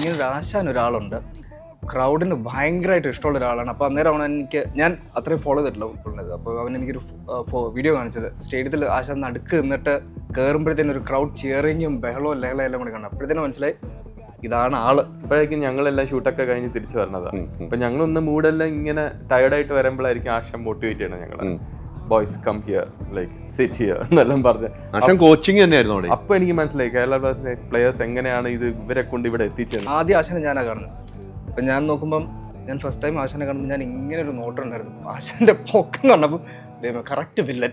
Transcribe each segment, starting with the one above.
ഇങ്ങനെ ഒരു ആശാൻ ഒരാളുണ്ട്, ക്രൗഡിന് ഭയങ്കരമായിട്ട് ഇഷ്ടമുള്ള ഒരാളാണ്. അപ്പോൾ അന്നേരമാണ് ഞാൻ അത്രയും ഫോളോ ചെയ്തിട്ടില്ല ഉൾക്കൊള്ളുന്നത്. അപ്പോൾ അവൻ എനിക്കൊരു വീഡിയോ കാണിച്ചത്, സ്റ്റേഡിയത്തിൽ ആശാൻ നടുക്ക് നിന്നിട്ട് കയറുമ്പോഴത്തേനും ഒരു ക്രൗഡ് ചിയറിങ്ങും ബഹളവും ലഹളയെല്ലാം കൂടി കണ്ടു. അപ്പോഴത്തേനും മനസ്സിലായി ഇതാണ് ആള്. അപ്പോഴേക്കും ഞങ്ങളെല്ലാം ഷൂട്ടൊക്കെ കഴിഞ്ഞ് തിരിച്ചു വരണതാണ്. അപ്പൊ ഞങ്ങളൊന്ന് മൂടെല്ലാം ഇങ്ങനെ ടയർഡായിട്ട് വരുമ്പോഴായിരിക്കും ആശം മോട്ടിവേറ്റ് ചെയ്യണം ഞങ്ങള്. Boys come here, like sit here എന്നെല്ലാം പറഞ്ഞ് ആശം കോച്ചിങ് തന്നെയായിരുന്നു അവിടെ. അപ്പൊ എനിക്ക് മനസ്സിലായി കേരള ബ്ലാസ്റ്റേഴ്സിലെ പ്ലേയേഴ്സ് എങ്ങനെയാണ് ഇവരെ കൊണ്ട് ഇവിടെ എത്തിച്ചത്. ആദ്യം ആശാനെ ഞാനാ കാണുന്നത്. അപ്പം ഞാൻ നോക്കുമ്പം, ഞാൻ ഫസ്റ്റ് ടൈം ആശാനെ കാണുമ്പോൾ ഞാൻ ഇങ്ങനെ ഒരു നോട്ടം ഉണ്ടായിരുന്നു. ആശാന്റെ പൊക്കം കണ്ടപ്പോൾ correct villain.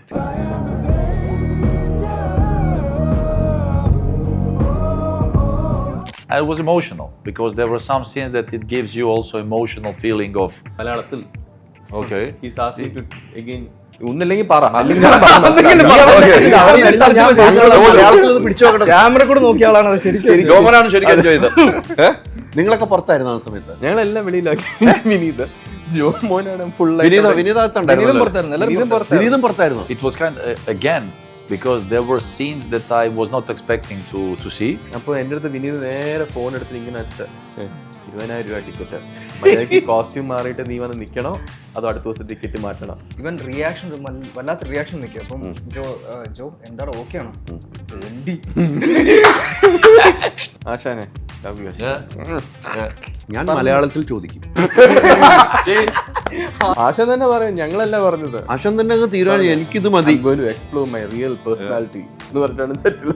It was emotional because there were some scenes that it gives you also emotional feeling of മലയാളത്തിൽ okay. he's asking to again ഒന്നില്ലെങ്കിൽ പറ, ക്യാമറ കൂടെ നോക്കിയ ആളാണ് അത്. ശരിക്കും ജോമനാണ് ശരിക്കും എൻജോയ് ചെയ്തത്. നിങ്ങളൊക്കെ പുറത്തായിരുന്നു ആ സമയത്ത്? ഞങ്ങളെല്ലാം വെളിയിലാക്കി. വിനീത് ജോമോനാണ് ഫുൾ. വിനീതും പുറത്തായിരുന്നു. It was kind again because there were scenes that I was not expecting to see. അപ്പോൾ എൻ്റെ അടുത്ത് വിനീത് നേരെ ഫോൺ എടുത്ത് ഇങ്ങനെ വെച്ചിട്ട് 20,000 രൂപ ടിക്കറ്റ്, മര്യാദയ്ക്ക് കോസ്റ്റ്യൂം മാറിയിട്ട് നീ വന്ന് നിൽക്കണോ അതോ അടുത്ത ദിവസം ടിക്കറ്റ് മാറ്റണം. ഇവൻ റിയാക്ഷൻ വല്ലാത്ത റിയാക്ഷൻ നിൽക്കും. അപ്പം ജോ എന്താണ്, ഓക്കെ ആണോ? ആശാനെ ലവ് യു. ഞാൻ മലയാളത്തിൽ ചോദിക്കും. ആശാൻ തന്നെ പറയും, ഞങ്ങളല്ല പറഞ്ഞത്. ആശാൻ തന്നെ അങ്ങ് തീരുമാനം എനിക്കിത് മതി, എക്സ്പ്ലോർ മൈ റിയൽ പേഴ്സണാലിറ്റി എന്ന് പറഞ്ഞിട്ടാണ് സെറ്റിൽ.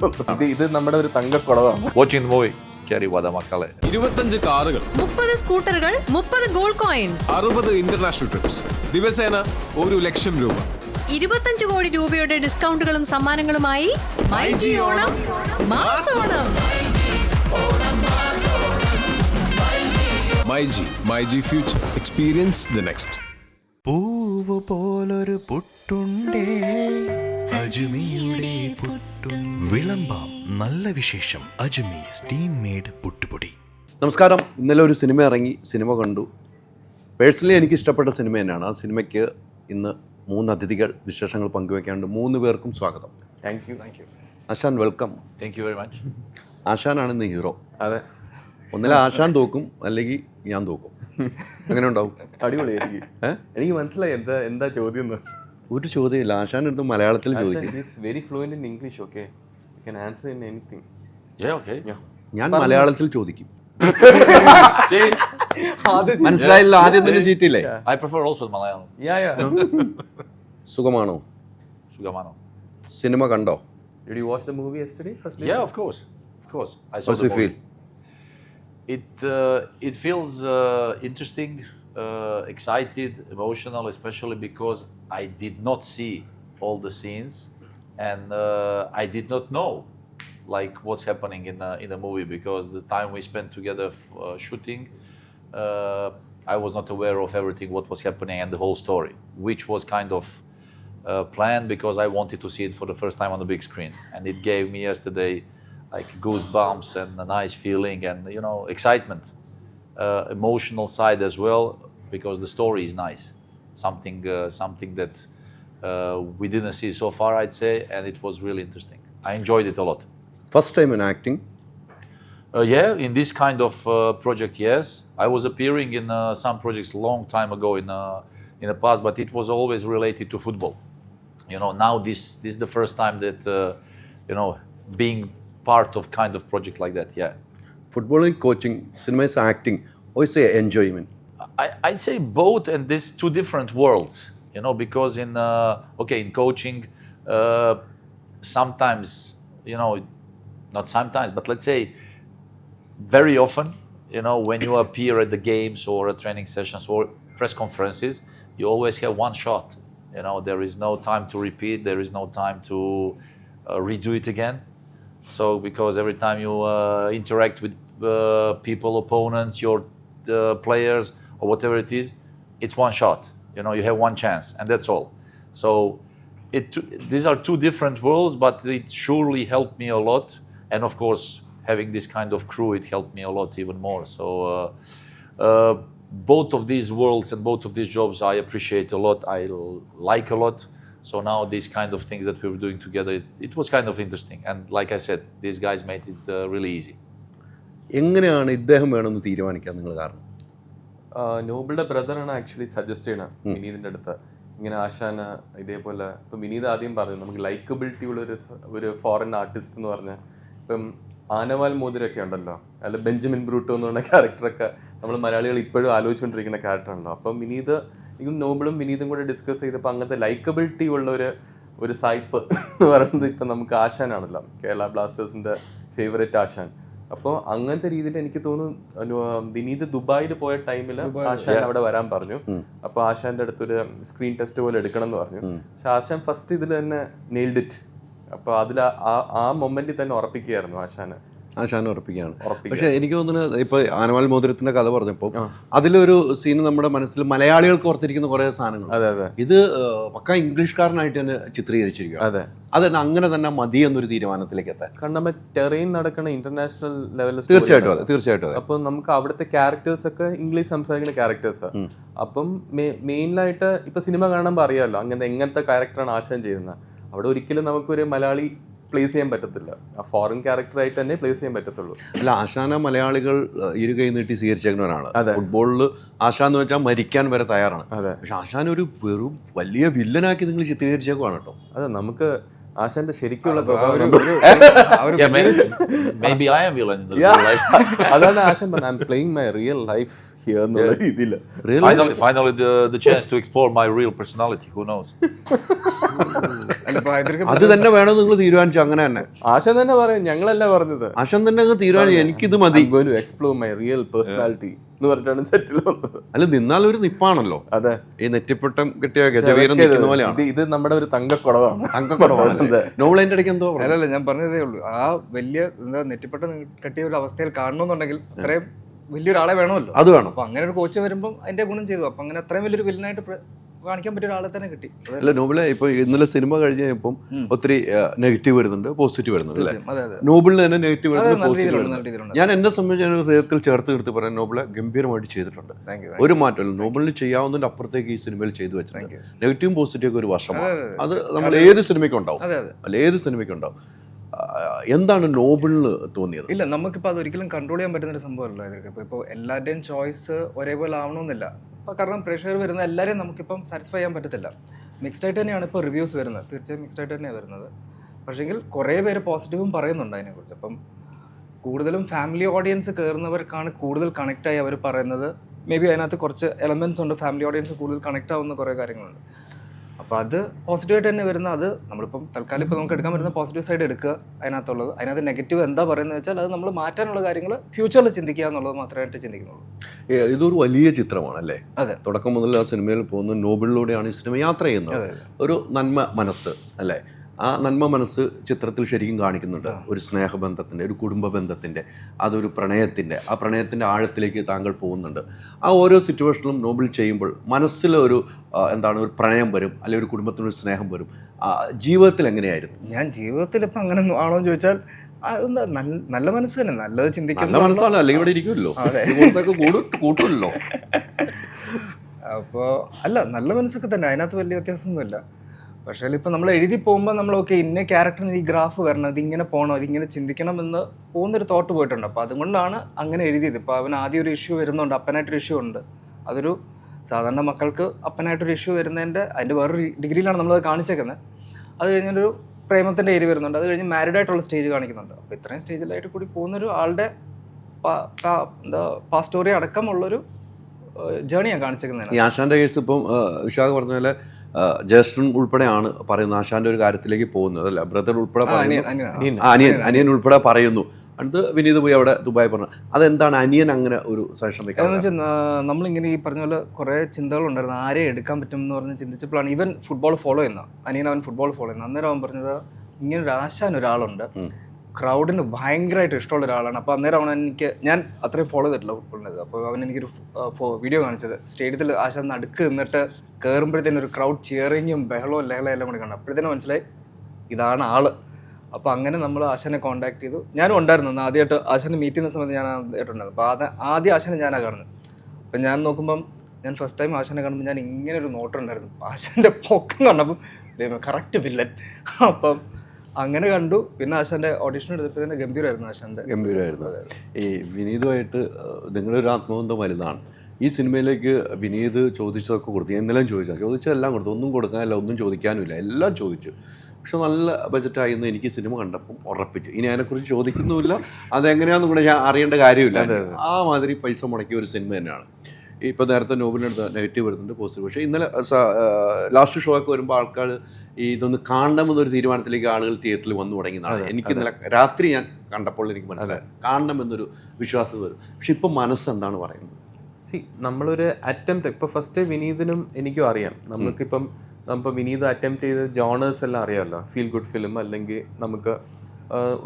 ഇത് നമ്മുടെ ഒരു തങ്കക്കുടവാണ്. Watching the movie Kerry Vadamakale. 25 കാറുകൾ, 30 സ്കൂട്ടറുകൾ, 30 ഗോൾഡ് കോയിൻസ്, 60 ഇന്റർനാഷണൽ ട്രിപ്സ്, ദിവസേന 1,00,000 രൂപ, 25 കോടി രൂപയുടെ ഡിസ്കൗണ്ടുകളും സമ്മാനങ്ങളുമായി മൈജി ഓണം മാസോണം. MyG future, experience the next. പൂവ് പോലൊരു പുട്ടുണ്ടേ അജ്മിയുടെ പുട്ടും. വിളമ്പാം നല്ല വിശേഷം അജ്മി സ്റ്റീം മെയ്ഡ് പുട്ടുപൊടി. നമസ്കാരം. ഇന്നലെ ഒരു സിനിമ ഇറങ്ങി, സിനിമ കണ്ടു. പേഴ്സണലി എനിക്ക് ഇഷ്ടപ്പെട്ട സിനിമ തന്നെയാണ്. ആ സിനിമയ്ക്ക് ഇന്ന് 3 അതിഥികൾ വിശേഷങ്ങൾ പങ്കുവയ്ക്കാനുണ്ട്. 3 പേർക്കും സ്വാഗതം. Thank you. Asan welcome. Thank you very much. ആശാനാണ് ഇന്ന് ഹീറോ. അതെ, ഒന്നിലെ ആശാൻ തോക്കും അല്ലെങ്കിൽ ഞാൻ തോക്കും. അങ്ങനെ ഉണ്ടാവും. അടിപൊളിയായിരിക്കും. എനിക്ക് മനസ്സിലായി എന്താ ചോദ്യം. ഒരു ചോദ്യമില്ല, ആശാൻ എടുത്ത് മലയാളത്തിൽ ചോദിക്കും. Very fluent in English. Okay, you can answer in anything. Yeah, okay. ഞാൻ മലയാളത്തിൽ ചോദിക്കും. മനസ്സിലായില്ല, ആദ്യം തന്നെ ചീറ്റില്ലേ? I prefer also Malayalam. Yeah. സുഖമാണോ? Sugamano. സിനിമ കണ്ടോ? Did you watch the movie yesterday? Yeah, of course. I saw How's the you movie. feel? It feels interesting, excited, emotional, especially because I did not see all the scenes and I did not know like what's happening in the movie because the time we spent together shooting, I was not aware of everything what was happening and the whole story, which was kind of planned because I wanted to see it for the first time on the big screen, and it gave me yesterday like goosebumps and a nice feeling and excitement, emotional side as well because the story is nice, something that we didn't see so far, I'd say, and it was really interesting. I enjoyed it a lot. First time in acting? Yeah, in this kind of project, yes. I was appearing in some projects long time ago in the past, but it was always related to football. Now this is the first time that being part of kind of project like that. Yeah. Football and coaching, cinema is acting. Or you say enjoyment? I'd say both, and these 2 different worlds. Because in coaching, sometimes not sometimes, but let's say very often, when you appear at the games or at training sessions or press conferences, you always have one shot. There is no time to repeat. There is no time to redo it again. So because every time you interact with people, opponents, your players or whatever it is, it's one shot. You have one chance and that's all. So these are 2 different worlds, but it surely helped me a lot. And of course, having this kind of crew, it helped me a lot even more. So both of these worlds and both of these jobs I appreciate a lot. I like a lot. So now these kind of things that we were doing together, it was kind of interesting. And like I said, these guys made it really easy. എങ്ങനെയാണ് ഇദ്ദേഹം വേണമെന്ന് തീരുമാനിക്കാൻ നിങ്ങൾ കാരണം? നോബിളുടെ ബ്രദറാണ് actually suggest ചെയ്യണം വിനീതിൻ്റെ അടുത്ത്. ഇങ്ങനെ ആശാന് ഇതേപോലെ ഇപ്പം വിനീത് ആദ്യം പറഞ്ഞു നമുക്ക് ലൈക്കബിലിറ്റി ഉള്ള ഒരു ഫോറിൻ ആർട്ടിസ്റ്റ് എന്ന് പറഞ്ഞാൽ ഇപ്പം ആനവാൽ മോതിരൊക്കെ ഉണ്ടല്ലോ, അല്ല ബെഞ്ചമിൻ ബ്രൂട്ടോ എന്ന് പറഞ്ഞ ക്യാരക്ടറൊക്കെ നമ്മൾ മലയാളികൾ ഇപ്പോഴും ആലോചിച്ചുകൊണ്ടിരിക്കുന്ന ക്യാരക്ടറുണ്ടല്ലോ. അപ്പം വിനീത് നോബിളും വിനീതും കൂടെ ഡിസ്കസ് ചെയ്തപ്പോൾ അങ്ങനത്തെ ലൈക്കബിലിറ്റി ഉള്ള ഒരു സായിപ്പ് എന്ന് പറയുന്നത് ഇപ്പം നമുക്ക് ആശാനാണല്ലോ, കേരള ബ്ലാസ്റ്റേഴ്സിൻ്റെ ഫേവറേറ്റ് ആശാൻ. അപ്പോൾ അങ്ങനത്തെ രീതിയിൽ എനിക്ക് തോന്നുന്നു വിനീത് ദുബായിൽ പോയ ടൈമിൽ ആശാൻ അവിടെ വരാൻ പറഞ്ഞു. അപ്പോൾ ആശാന്റെ അടുത്തൊരു സ്ക്രീൻ ടെസ്റ്റ് പോലെ എടുക്കണം എന്ന് പറഞ്ഞു. പക്ഷെ ആശാൻ ഫസ്റ്റ് ഇതിൽ തന്നെ നെയിൽഡ് ഇറ്റ്. അപ്പോൾ അതിൽ ആ മൊമെന്റിൽ തന്നെ ഉറപ്പിക്കുകയായിരുന്നു ആശാൻ ഉറപ്പിക്കുകയാണ്. പക്ഷെ എനിക്ക് തോന്നുന്നത് ഇപ്പോൾ ആനവാൽ മോതിരത്തിന്റെ കഥ പറഞ്ഞപ്പോൾ അതിലൊരു സീൻ നമ്മുടെ മനസ്സിൽ മലയാളികൾക്ക് ഓർത്തിരിക്കുന്ന കുറേ സാധനങ്ങൾ. അതെ അതെ, ഇത് പക്ക ഇംഗ്ലീഷ്കാരനായിട്ട് തന്നെ ചിത്രീകരിച്ചിരിക്കുക. അതെ, അത് അങ്ങനെ തന്നെ മതി എന്നൊരു തീരുമാനത്തിലേക്ക് എത്താൻ. കാരണം നമ്മൾ ടെറൈൻ നടക്കുന്ന ഇന്റർനാഷണൽ ലെവലിൽ തീർച്ചയായിട്ടും. അപ്പം നമുക്ക് അവിടുത്തെ ക്യാരക്ടേഴ്സ് ഒക്കെ ഇംഗ്ലീഷ് സംസാരിക്കുന്ന ക്യാരക്ടേഴ്സ്. അപ്പം മെയിനായിട്ട് ഇപ്പൊ സിനിമ കാണുമ്പോൾ അറിയാമല്ലോ എങ്ങനത്തെ ക്യാരക്ടറാണ് ആശാൻ ചെയ്യുന്നത്. അവിടെ ഒരിക്കലും നമുക്കൊരു മലയാളി പ്ലേസ് ചെയ്യാൻ പറ്റത്തില്ല, ആ ഫോറിൻ ക്യാരക്ടറായിട്ട് തന്നെ പ്ലേസ് ചെയ്യാൻ പറ്റത്തുള്ളൂ. അല്ല, ആശാന മലയാളികൾ ഇരുകൈ നീട്ടി സ്വീകരിച്ചേക്കുന്നവരാണ്. ഫുട്ബോളിൽ ആശാൻ എന്ന് വെച്ചാൽ മരിക്കാൻ വരെ തയ്യാറാണ്. പക്ഷെ ആശാൻ ഒരു വെറും വലിയ വില്ലനാക്കി നിങ്ങൾ ചിത്രീകരിച്ചേക്കുവാണ് കേട്ടോ. അതെ, നമുക്ക് ആശാന്റെ ശരിക്കുള്ള സ്വഭാവം Maybe I am villain in the real life. അതാണ് ആശാൻ പറഞ്ഞത്, I M playing my real life here എന്നുള്ള രീതിയിൽ. Finally the chance to explore my real personality. Who knows? അത് തന്നെ വേണം നിങ്ങൾ തീരുമാനിച്ചു. അങ്ങനെ തന്നെ ആശാൻ തന്നെ പറയും, ഞങ്ങളല്ല പറഞ്ഞത്, ആശാൻ തന്നെ അങ്ങ് തീരുമാനിച്ചു എനിക്കിത് മതി, എക്സ്പ്ലോർ മൈ റിയൽ പേഴ്സണാലിറ്റി എന്ന് പറഞ്ഞിട്ടാണ് സെറ്റിൽ വന്നത്. അല്ല, നിന്നാലൊരു നിപ്പാണല്ലോ. അതെ, ഈ നെറ്റിപ്പട്ടം കിട്ടിയ ഗജവീരൻ നിൽക്കുന്ന പോലെയാണ്. ഇത് നമ്മുടെ ഒരു തങ്കക്കുടവാണ്. നോവൽ അതിന്റെ ഇടയ്ക്ക് എന്തോ അല്ലല്ല, ഞാൻ പറഞ്ഞതേ ഉള്ളൂ. ആ വലിയ നെറ്റിപ്പട്ടം കെട്ടിയ ഒരു അവസ്ഥയിൽ കാണണമെന്നുണ്ടെങ്കിൽ അത്രയും വലിയൊരാളെ വേണമല്ലോ. അത് വേണം. അപ്പൊ അങ്ങനെ ഒരു കോച്ച് വരുമ്പോൾ അതിന്റെ ഗുണം ചെയ്തു. അപ്പൊ അങ്ങനെ അത്രയും വലിയൊരു വില്ലനായിട്ട് കാണിക്കാൻ പറ്റിയ ഒരാളെ തന്നെ കിട്ടി. അല്ല, നോബിളെ ഇപ്പൊ ഇന്നലെ സിനിമ കഴിഞ്ഞ് കഴിഞ്ഞപ്പം ഒത്തിരി നെഗറ്റീവ് വരുന്നുണ്ട്, പോസിറ്റീവ് വരുന്നുണ്ട് അല്ലേ? നോബിളിന് തന്നെ നെഗറ്റീവ് വരുന്നുണ്ട്, പോസിറ്റീവ് വരുന്നുണ്ട്. ഞാൻ എന്നെ സംബന്ധിച്ച് ഹൃദയത്തിൽ ചേർത്ത് എടുത്ത് പറയാൻ നോബിളെ ഗംഭീരമായിട്ട് ചെയ്തിട്ടുണ്ട്. ഒരു മാറ്റമല്ല, നോബിളിന് ചെയ്യാവുന്നതിന്റെ അപ്പുറത്തേക്ക് ഈ സിനിമയിൽ ചെയ്തു വെച്ചിട്ടുണ്ട്. നെഗറ്റീവും പോസിറ്റീവ് ഒക്കെ ഒരു വർഷമാണ്. അത് നമ്മൾ ഏത് സിനിമയ്ക്കും ഉണ്ടാവും, അല്ല ഏത് സിനിമയ്ക്കും ഉണ്ടാവും. എന്താണ് നോബിളിന് തോന്നിയത്? ഇല്ല, നമുക്കിപ്പോൾ അതൊരിക്കലും കൺട്രോൾ ചെയ്യാൻ പറ്റുന്നൊരു സംഭവമല്ലോ ഇതൊക്കെ. ഇപ്പോൾ എല്ലാവരുടെയും ചോയ്സ് ഒരേപോലെ ആവണമെന്നില്ല. അപ്പോൾ കാരണം പ്രേക്ഷകർ വരുന്ന എല്ലാവരെയും നമുക്കിപ്പം സാറ്റിസ്ഫൈ ചെയ്യാൻ പറ്റത്തില്ല. മിക്സ്ഡ് ആയിട്ട് തന്നെയാണ് ഇപ്പോൾ റിവ്യൂസ് വരുന്നത്, തീർച്ചയായും മിക്സ്ഡ് ആയിട്ട് തന്നെയാണ് വരുന്നത്. പക്ഷേങ്കിൽ കുറേ പേര് പോസിറ്റീവും പറയുന്നുണ്ട് അതിനെക്കുറിച്ച്. അപ്പം കൂടുതലും ഫാമിലി ഓഡിയൻസ് കയറുന്നവർക്കാണ് കൂടുതൽ കണക്റ്റായി അവർ പറയുന്നത്. മേ ബി അതിനകത്ത് കുറച്ച് എലമെൻറ്റ്സ് ഉണ്ട്, ഫാമിലി ഓഡിയൻസ് കൂടുതൽ കണക്റ്റ് ആവുന്ന കുറേ കാര്യങ്ങളുണ്ട്. അപ്പോൾ അത് പോസിറ്റീവായിട്ട് തന്നെ വരുന്ന, അത് നമ്മളിപ്പം തൽക്കാലം ഇപ്പോൾ നമുക്ക് എടുക്കാൻ പറ്റുന്ന പോസിറ്റീവ് സൈഡ് എടുക്കുക അതിനകത്തുള്ളത്. അതിനകത്ത് നെഗറ്റീവ് എന്താ പറയുന്നത് വെച്ചാൽ അത് നമ്മൾ മാറ്റാനുള്ള കാര്യങ്ങൾ ഫ്യൂച്ചറിൽ ചിന്തിക്കുക എന്നുള്ളത് മാത്രമായിട്ട് ചിന്തിക്കുന്നുള്ളൂ. ഇതൊരു വലിയ ചിത്രമാണ് അല്ലേ? അതെ, തുടക്കം മുതൽ ആ സിനിമയിൽ പോകുന്ന നോബിളിലൂടെയാണ് ഈ സിനിമ യാത്ര ചെയ്യുന്നത്. ഒരു നന്മ മനസ്സ് അല്ലേ? ആ നന്മ മനസ്സ് ചിത്രത്തിൽ ശരിക്കും കാണിക്കുന്നുണ്ട്. ഒരു സ്നേഹബന്ധത്തിൻ്റെ, ഒരു കുടുംബ ബന്ധത്തിൻ്റെ, അതൊരു പ്രണയത്തിൻ്റെ, ആ പ്രണയത്തിൻ്റെ ആഴത്തിലേക്ക് താങ്കൾ പോകുന്നുണ്ട്. ആ ഓരോ സിറ്റുവേഷനിലും നോബിൾ ചെയ്യുമ്പോൾ മനസ്സിലൊരു എന്താണ്, ഒരു പ്രണയം വരും, അല്ലെങ്കിൽ ഒരു കുടുംബത്തിനൊരു സ്നേഹം വരും. ജീവിതത്തിൽ എങ്ങനെയായിരുന്നു? ഞാൻ ജീവിതത്തിൽ ഇപ്പം അങ്ങനെ ആണോ എന്ന് ചോദിച്ചാൽ നല്ല മനസ്സ് തന്നെ, നല്ലത് ചിന്തിക്കും. നല്ല മനസ്സാണ്, അല്ലെങ്കിൽ ഇവിടെ ഇരിക്കുമല്ലോ, കൂട്ടുമല്ലോ. അപ്പോൾ അല്ല, നല്ല മനസ്സൊക്കെ തന്നെ, അതിനകത്ത് വലിയ വ്യത്യാസമൊന്നുമില്ല. പക്ഷേ ഇപ്പം നമ്മൾ എഴുതി പോകുമ്പോൾ നമ്മൾ ഓക്കെ ഇന്ന ക്യാരക്ടറിന് ഈ ഗ്രാഫ് വരണം, ഇതിങ്ങനെ പോകണം, ഇതിങ്ങനെ ചിന്തിക്കണം എന്ന് പോകുന്നൊരു തോട്ട് പോയിട്ടുണ്ട്. അപ്പോൾ അതുകൊണ്ടാണ് അങ്ങനെ എഴുതിയത്. ഇപ്പോൾ അവൻ ആദ്യം ഒരു ഇഷ്യൂ വരുന്നുണ്ട്, അപ്പനായിട്ടൊരു ഇഷ്യൂ ഉണ്ട്. അതൊരു സാധാരണ മക്കൾക്ക് അപ്പനായിട്ടൊരു ഇഷ്യൂ വരുന്നതിൻ്റെ അതിൻ്റെ വേറൊരു ഡിഗ്രിയിലാണ് നമ്മളത് കാണിച്ചേക്കുന്നത്. അത് കഴിഞ്ഞൊരു പ്രേമത്തിൻ്റെ ഏരി വരുന്നുണ്ട്, അത് കഴിഞ്ഞ് മാരീഡ് ആയിട്ടുള്ള സ്റ്റേജ് കാണിക്കുന്നുണ്ട്. അപ്പോൾ ഇത്രയും സ്റ്റേജിലായിട്ട് കൂടി പോകുന്നൊരു ആളുടെ എന്താ പാസ്റ്റ് സ്റ്റോറി അടക്കമുള്ളൊരു ജേണിയാണ് കാണിച്ചേക്കുന്നത്. ഈ ആശാന്റെ കേസ് ഇപ്പം വിശാഖ പറഞ്ഞ പോലെ ജ്യേഷ്ഠൻ ഉൾപ്പെടെയാണ് പറയുന്നത് ആശാന്റെ ഒരു കാര്യത്തിലേക്ക് പോകുന്നത് അല്ല, ബ്രദർ ഉൾപ്പെടെ അനിയൻ ഉൾപ്പെടെ പറയുന്നു. അടുത്ത് വിനീത് പോയി അവിടെ ദുബായ് പറഞ്ഞു. അതെന്താണ് അനിയൻ അങ്ങനെ ഒരു സജഷൻ വെക്കാൻ? നമ്മളിങ്ങനെ ഈ പറഞ്ഞ പോലെ കുറേ ചിന്തകളുണ്ടായിരുന്നു, ആരെ എടുക്കാൻ പറ്റും എന്ന് പറഞ്ഞ് ചിന്തിച്ചപ്പോഴാണ് ഇവൻ ഫുട്ബോൾ ഫോളോ ചെയ്യുന്ന അവൻ ഫുട്ബോൾ ഫോളോ ചെയ്യുന്നത്. അന്നേരം അവൻ പറഞ്ഞത് ഇങ്ങനൊരു ആശാൻ ഒരാളുണ്ട്, ക്രൗഡിന് ഭയങ്കരമായിട്ട് ഇഷ്ടമുള്ള ഒരാളാണ്. അപ്പോൾ അന്നേരം ഞാൻ അത്രയും ഫോളോ ചെയ്തിട്ടില്ല ഫുട്ബോളിൻ്റെ. അപ്പോൾ അവൻ എനിക്കൊരു വീഡിയോ കാണിച്ചത്, സ്റ്റേഡിയത്തിൽ ആശാൻ നടുക്ക് നിന്നിട്ട് കയറുമ്പോഴത്തേനും ഒരു ക്രൗഡ് ചിയറിങ്ങും ബഹളവും ലഹളയെല്ലാം കൂടി കണ്ടു. അപ്പോഴത്തേനും മനസ്സിലായി ഇതാണ് ആള്. അപ്പോൾ അങ്ങനെ നമ്മൾ ആശാനെ കോൺടാക്ട് ചെയ്തു. ഞാനും ഉണ്ടായിരുന്നു ആദ്യമായിട്ട് ആശാനെ മീറ്റ് ചെയ്യുന്ന സമയത്ത്, ഞാൻ ആദ്യമായിട്ടുണ്ടായിരുന്നു. അപ്പോൾ ആദ്യം ആശാനെ ഞാനാണ് കാണുന്നത്. അപ്പം ഞാൻ നോക്കുമ്പം, ഞാൻ ഫസ്റ്റ് ടൈം ആശാനെ കാണുമ്പോൾ ഞാൻ ഇങ്ങനെ ഒരു നോട്ടം ഉണ്ടായിരുന്നു. ആശാൻ്റെ പൊക്കം കണ്ടപ്പം കറക്റ്റ് വില്ലൻ. അപ്പം അങ്ങനെ കണ്ടു. പിന്നെ ആശാന്റെ ഓഡിഷൻ എടുത്തപ്പോൾ തന്നെ ഗംഭീരമായിരുന്നു ആശാന്റെ. ഗംഭീരമായിരുന്നു. ഈ വിനീതുമായിട്ട് നിങ്ങളൊരു ആത്മബന്ധം വലുതാണ്. ഈ സിനിമയിലേക്ക് വിനീത് ചോദിച്ചതൊക്കെ കൊടുത്തു. ഞാൻ ഇന്നലെയും ചോദിച്ചതെല്ലാം കൊടുത്തു. ഒന്നും കൊടുക്കാനില്ല, ഒന്നും ചോദിക്കാനുമില്ല, എല്ലാം ചോദിച്ചു. പക്ഷെ നല്ല ബജറ്റായിരുന്നു. എനിക്ക് സിനിമ കണ്ടപ്പം ഉറപ്പിച്ചു. ഇനി അതിനെക്കുറിച്ച് ചോദിക്കുന്നുമില്ല, അതെങ്ങനെയാണെന്നും കൂടെ ഞാൻ അറിയേണ്ട കാര്യമില്ല. ആ മാതിരി പൈസ മുടക്കിയ ഒരു സിനിമ തന്നെയാണ്. ഇപ്പോൾ നേരത്തെ നോബിനടുത്ത് നെഗറ്റീവ് വരുന്നുണ്ട്, പോസിറ്റീവ്. പക്ഷേ ഇന്നലെ ലാസ്റ്റ് ഷോ ഒക്കെ വരുമ്പോൾ ആൾക്കാർ ഇതൊന്ന് കാണണമെന്നൊരു തീരുമാനത്തിലേക്ക് ആളുകൾ തിയേറ്ററിൽ വന്നു തുടങ്ങിയതാണ്. എനിക്ക് ഇന്നലെ രാത്രി ഞാൻ കണ്ടപ്പോൾ എനിക്ക് മനസ്സിലായി കാണണമെന്നൊരു വിശ്വാസം വരും. പക്ഷെ ഇപ്പം മനസ്സെന്താണ് പറയുന്നത്? നമ്മളൊരു അറ്റംപ്റ്റ് ഇപ്പോൾ ഫസ്റ്റ് വിനീതിനും എനിക്കും അറിയാം. നമുക്കിപ്പം വിനീത് അറ്റംപ്റ്റ് ചെയ്ത ജോണേഴ്സ് എല്ലാം അറിയാമല്ലോ. ഫീൽ ഗുഡ് ഫിലിം അല്ലെങ്കിൽ നമുക്ക്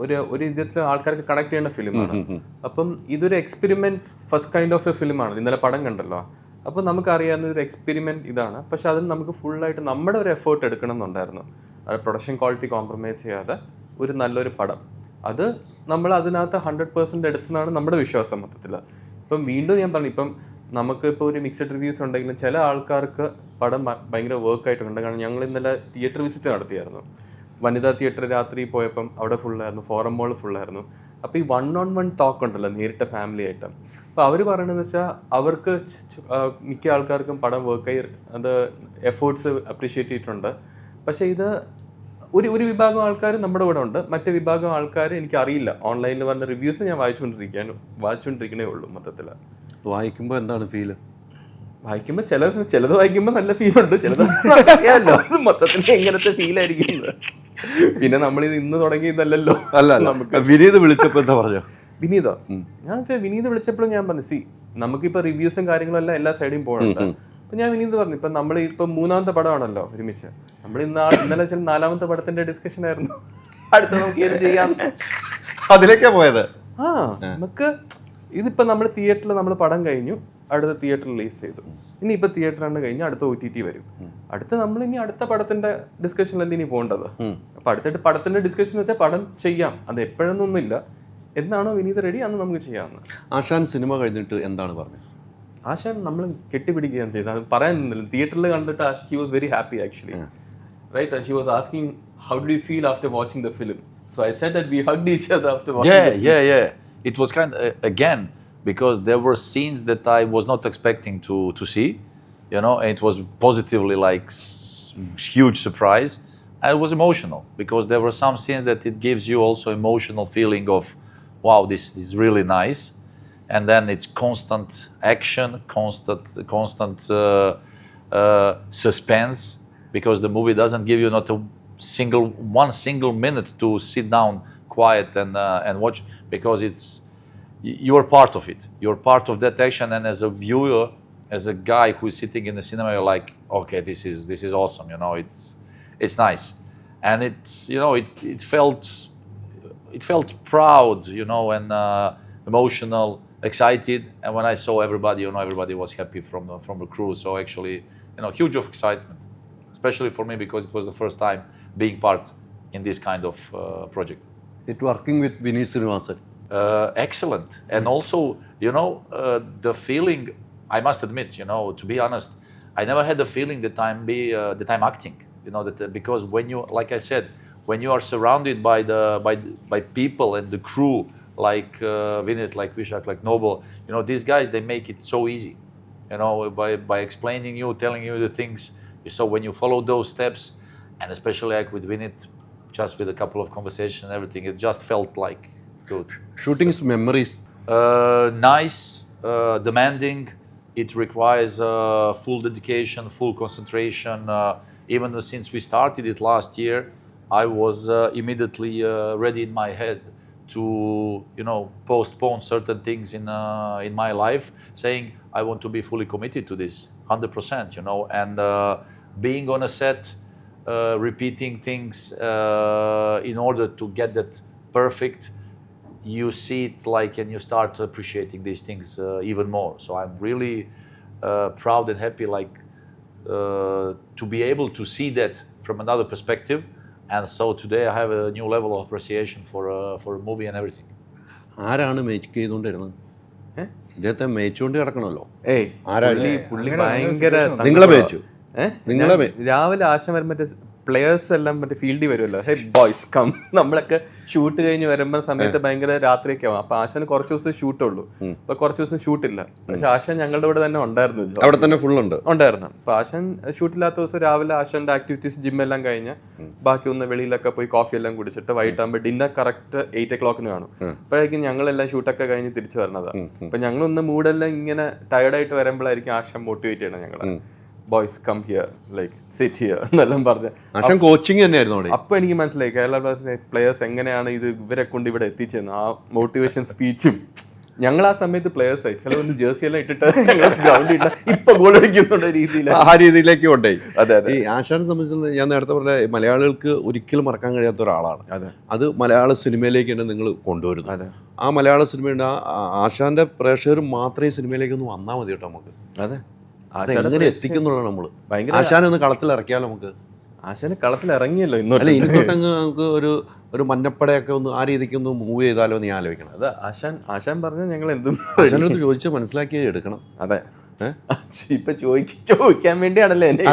ഒരു വിധത്തിൽ ആൾക്കാർക്ക് കണക്ട് ചെയ്യേണ്ട ഫിലിമാണ്. അപ്പം ഇതൊരു experiment first kind of a ഫിലിമാണ്. ഇന്നലെ പടം കണ്ടല്ലോ. അപ്പോൾ നമുക്കറിയാവുന്ന ഒരു എക്സ്പെരിമെന്റ് ഇതാണ്. പക്ഷെ അതിന് നമുക്ക് ഫുള്ളായിട്ട് നമ്മുടെ ഒരു എഫേർട്ട് എടുക്കണം എന്നുണ്ടായിരുന്നു. അത് പ്രൊഡക്ഷൻ ക്വാളിറ്റി കോംപ്രമൈസ് ചെയ്യാതെ ഒരു നല്ലൊരു പടം അത് നമ്മൾ അതിനകത്ത് 100% എടുത്തെന്നാണ് നമ്മുടെ വിശ്വാസം മൊത്തത്തിൽ. ഇപ്പം വീണ്ടും ഞാൻ പറഞ്ഞു, ഇപ്പം നമുക്ക് ഇപ്പോൾ ഒരു മിക്സഡ് റിവ്യൂസ് ഉണ്ടെങ്കിലും ചില ആൾക്കാർക്ക് പടം ഭയങ്കര വർക്കായിട്ടുണ്ട്. കാരണം ഞങ്ങൾ ഇന്നലെ തിയേറ്റർ വിസിറ്റ് നടത്തിയായിരുന്നു. വനിതാ തിയേറ്റർ രാത്രി പോയപ്പം അവിടെ ഫുള്ളായിരുന്നു, ഫോറം മോൾ ഫുള്ളായിരുന്നു. അപ്പോൾ ഈ 1-on-1 ടോക്ക് ഉണ്ടല്ലോ നേരിട്ട് ഫാമിലി ആയിട്ട്. അപ്പോൾ അവർ പറയണതെന്ന് വെച്ചാൽ അവർക്ക് മിക്ക ആൾക്കാർക്കും പടം വർക്കായി അത് എഫേർട്സ് അപ്രീഷിയേറ്റ് ചെയ്തിട്ടുണ്ട്. പക്ഷേ ഇത് ഒരു വിഭാഗം ആൾക്കാർ നമ്മുടെ കൂടെ ഉണ്ട്, മറ്റേ വിഭാഗം ആൾക്കാർ എനിക്കറിയില്ല. ഓൺലൈനിൽ വന്ന റിവ്യൂസ് ഞാൻ വായിച്ചുകൊണ്ടിരിക്കണേ ഉള്ളൂ. മൊത്തത്തിൽ വായിക്കുമ്പോൾ എന്താണ് ഫീല്? വായിക്കുമ്പോൾ ചിലത് വായിക്കുമ്പോൾ നല്ല ഫീലുണ്ട്, ചിലത് അറിയാമല്ലോ മൊത്തത്തിൽ എങ്ങനത്തെ ഫീലായിരിക്കും. പിന്നെ നമ്മളിത് ഇന്ന് തുടങ്ങിയതല്ലോ. അല്ല നമുക്ക് വിനീത് വിളിച്ചപ്പോൾ എന്താ പറഞ്ഞോ? വിനീതോ? വിനീത് വിളിച്ചപ്പോഴും ഞാൻ പറഞ്ഞു, നമുക്കിപ്പോൾ റിവ്യൂസും കാര്യങ്ങളും എല്ലാം എല്ലാ സൈഡിലും പോകുന്നുണ്ട്. അപ്പം ഞാൻ വിനീത് പറഞ്ഞു, ഇപ്പം നമ്മൾ ഇപ്പം 3ാമത്തെ പടമാണല്ലോ ഒരുമിച്ച്. നമ്മൾ ഇന്നലെ 4ാമത്തെ പടത്തിന്റെ ഡിസ്കഷൻ ആയിരുന്നു. അടുത്ത നമുക്ക് ഏത് ചെയ്യാം, അതിലേക്കാ പോയത്. നമുക്ക് ഇതിപ്പോൾ നമ്മൾ തിയേറ്ററിൽ നമ്മൾ പടം കഴിഞ്ഞു, അടുത്ത തിയേറ്റർ റിലീസ് ചെയ്തു. ഇനി ഇപ്പൊ തിയേറ്റർ ആണ് കഴിഞ്ഞ് അടുത്ത OTT വരും. അടുത്ത പടത്തിന്റെ ഡിസ്കഷനിലല്ലേ ഇനി പോകേണ്ടത്. അപ്പൊ അടുത്തിട്ട് പടത്തിന്റെ ഡിസ്കഷൻ വെച്ചാൽ പടം ചെയ്യാം, അത് എപ്പോഴൊന്നുമില്ല. എന്നാണോ വിനീത് റെഡി അന്ന് നമുക്ക് ചെയ്യാവുന്നത്. ആശാൻ സിനിമ കഴിഞ്ഞിട്ട് എന്താണ് പറഞ്ഞത്? ആശാൻ നമ്മൾ കെട്ടിപ്പിടിക്കുകയാണ് ചെയ്തത്. അത് പറയാനൊന്നുമില്ല. തിയേറ്ററിൽ കണ്ടിട്ട് he was very happy actually, right? And she was asking, how did you feel after watching the film? So I said that we hugged each other after watching the film. Yeah. It was kind of, again, because there were scenes that I was not expecting to see, and it was positively like huge surprise. And it was emotional because there were some scenes that it gives you also emotional feeling of, wow, this is really nice. And then it's constant action, constant suspense, because the movie doesn't give you not one single minute to sit down quiet and watch, because you are part of it. You're part of that action, and as a viewer, as a guy who is sitting in the cinema, you're like, okay, this is awesome. It's nice, and it felt proud, and emotional, excited. And when I saw everybody, everybody was happy from the crew. So actually, huge of excitement, especially for me because it was the first time being part in this kind of project. It working with Vineet Srinivasan. Excellent. And also, the feeling, I must admit, to be honest, I never had the feeling that I'm acting, because when you, like I said, when you are surrounded by people and the crew, like Vineet, like Vishak, like Noble, these guys, they make it so easy, by explaining you, telling you the things. So when you follow those steps, and especially like with Vineet, just with a couple of conversations and everything, it just felt like good. Shooting's memories? Nice, demanding. It requires full dedication, full concentration. Even since we started it last year, I was immediately ready in my head to, postpone certain things in my life, saying I want to be fully committed to this, 100%, and being on a set, repeating things in order to get that perfect. You see it and you start appreciating these things even more. So I'm really proud and happy to be able to see that from another perspective. And so today I have a new level of appreciation for a movie and everything. ആരാണ് make ചെയ്തുകൊണ്ടിരുന്നത്? ഇദ്ദേഹത്തെ മേച്ചുകൊണ്ട് കിടക്കണമല്ലോ. പുള്ളി ഭയങ്കര നിങ്ങളെ മേച്ചു? രാവിലെ ആശ വരുമ്പോ players എല്ലാം മറ്റേ ഫീൽഡിൽ വരുമല്ലോ, ഹേ ബോയ്സ് കം, നമ്മളൊക്കെ ഷൂട്ട് കഴിഞ്ഞ് വരുമ്പോൾ സമയത്ത് ഭയങ്കര രാത്രിയൊക്കെ ആവും. അപ്പൊ ആശാന് കുറച്ച് ദിവസം ഷൂട്ടുള്ളൂ, അപ്പൊ കുറച്ച് ദിവസം ഷൂട്ടില്ല. പക്ഷെ ആശാൻ ഞങ്ങളുടെ കൂടെ തന്നെ ഉണ്ടായിരുന്നു, അവിടെ തന്നെ ഫുൾ ഉണ്ടായിരുന്നു. അപ്പൊ ആശാൻ ഷൂട്ടില്ലാത്ത ദിവസം രാവിലെ ആശാന്റെ ആക്ടിവിറ്റീസ് ജിമ്മെല്ലാം കഴിഞ്ഞ് ബാക്കി ഒന്ന് വെളിയിലൊക്കെ പോയി കോഫി എല്ലാം കുടിച്ചിട്ട് വൈകിട്ടാകുമ്പോൾ ഡിന്നർ കറക്റ്റ് 8 o'clock കാണും. അപ്പോഴേക്കും ഞങ്ങളെല്ലാം ഷൂട്ടൊക്കെ കഴിഞ്ഞ് തിരിച്ചു വരുന്നതാണ്. അപ്പൊ ഞങ്ങളൊന്ന് മൂടെല്ലാം ഇങ്ങനെ ടയർഡായിട്ട് വരുമ്പോഴായിരിക്കും ആശാൻ മോട്ടിവേറ്റ് ചെയ്യണം ഞങ്ങളെ, boys come here, like sit here എന്നെല്ലാം പറഞ്ഞ്. ആശാൻ കോച്ചിങ് തന്നെയായിരുന്നു അവിടെ. അപ്പൊ എനിക്ക് മനസ്സിലായി കേരള ബ്ലാസ്റ്റേഴ്സിലെ പ്ലേയേഴ്സ് എങ്ങനെയാണ് ഇത് ഇവരെ കൊണ്ട് ഇവിടെ എത്തിച്ചെന്ന്. ആ മോട്ടിവേഷൻ സ്പീച്ചും ഞങ്ങൾ ആ സമയത്ത് പ്ലേയേഴ്സ് ആയി ചിലവൊന്ന് ജേഴ്സി എല്ലാം ഇട്ടിട്ട് ഗ്രൗണ്ടിൽ ഇട്ട ഇപ്പൊ ഗോൾ അടിക്കുന്ന രീതിയിൽ ആ രീതിയിലേക്ക് കൊണ്ടേ. അതെ അതെ. ഈ ആശാനെ സംബന്ധിച്ച് ഞാൻ നേരത്തെ പറഞ്ഞ മലയാളികൾക്ക് ഒരിക്കലും മറക്കാൻ കഴിയാത്ത ഒരാളാണ്. അതെ. അത് മലയാള സിനിമയിലേക്ക് തന്നെ നിങ്ങൾ കൊണ്ടുവരുന്നു. അതെ. ആ മലയാള സിനിമയുടെ ആശാന്റെ പ്രേക്ഷകർ മാത്രമേ ഈ സിനിമയിലേക്ക് ഒന്ന് വന്നാൽ മതി കേട്ടോ നമുക്ക്. അതെ. എങ്ങനെ എത്തിക്കുന്നുള്ളതാണ് നമ്മള്. ഭയങ്കര ആശാനെ ഒന്ന് കളത്തിൽ ഇറക്കിയാലോ നമുക്ക്. ആശാനെ കളത്തിൽ ഇറങ്ങിയല്ലോ അല്ല, ഇന്നോട്ട്. ഇനി തൊട്ടങ്ങ് നമുക്ക് ഒരു മഞ്ഞപ്പടയൊക്കെ ഒന്ന് ആ രീതിക്ക് ഒന്ന് മൂവ് ചെയ്താലോ എന്ന് ഞാൻ ആലോചിക്കണം. അത് ആശാൻ പറഞ്ഞ ഞങ്ങൾ എന്തും ആശാന്റെ അടുത്ത് ചോദിച്ച് മനസ്സിലാക്കി എടുക്കണം. അതെ. ഇപ്പൊ ചോദിക്കാൻ വേണ്ടിയാണല്ലോ എന്നെ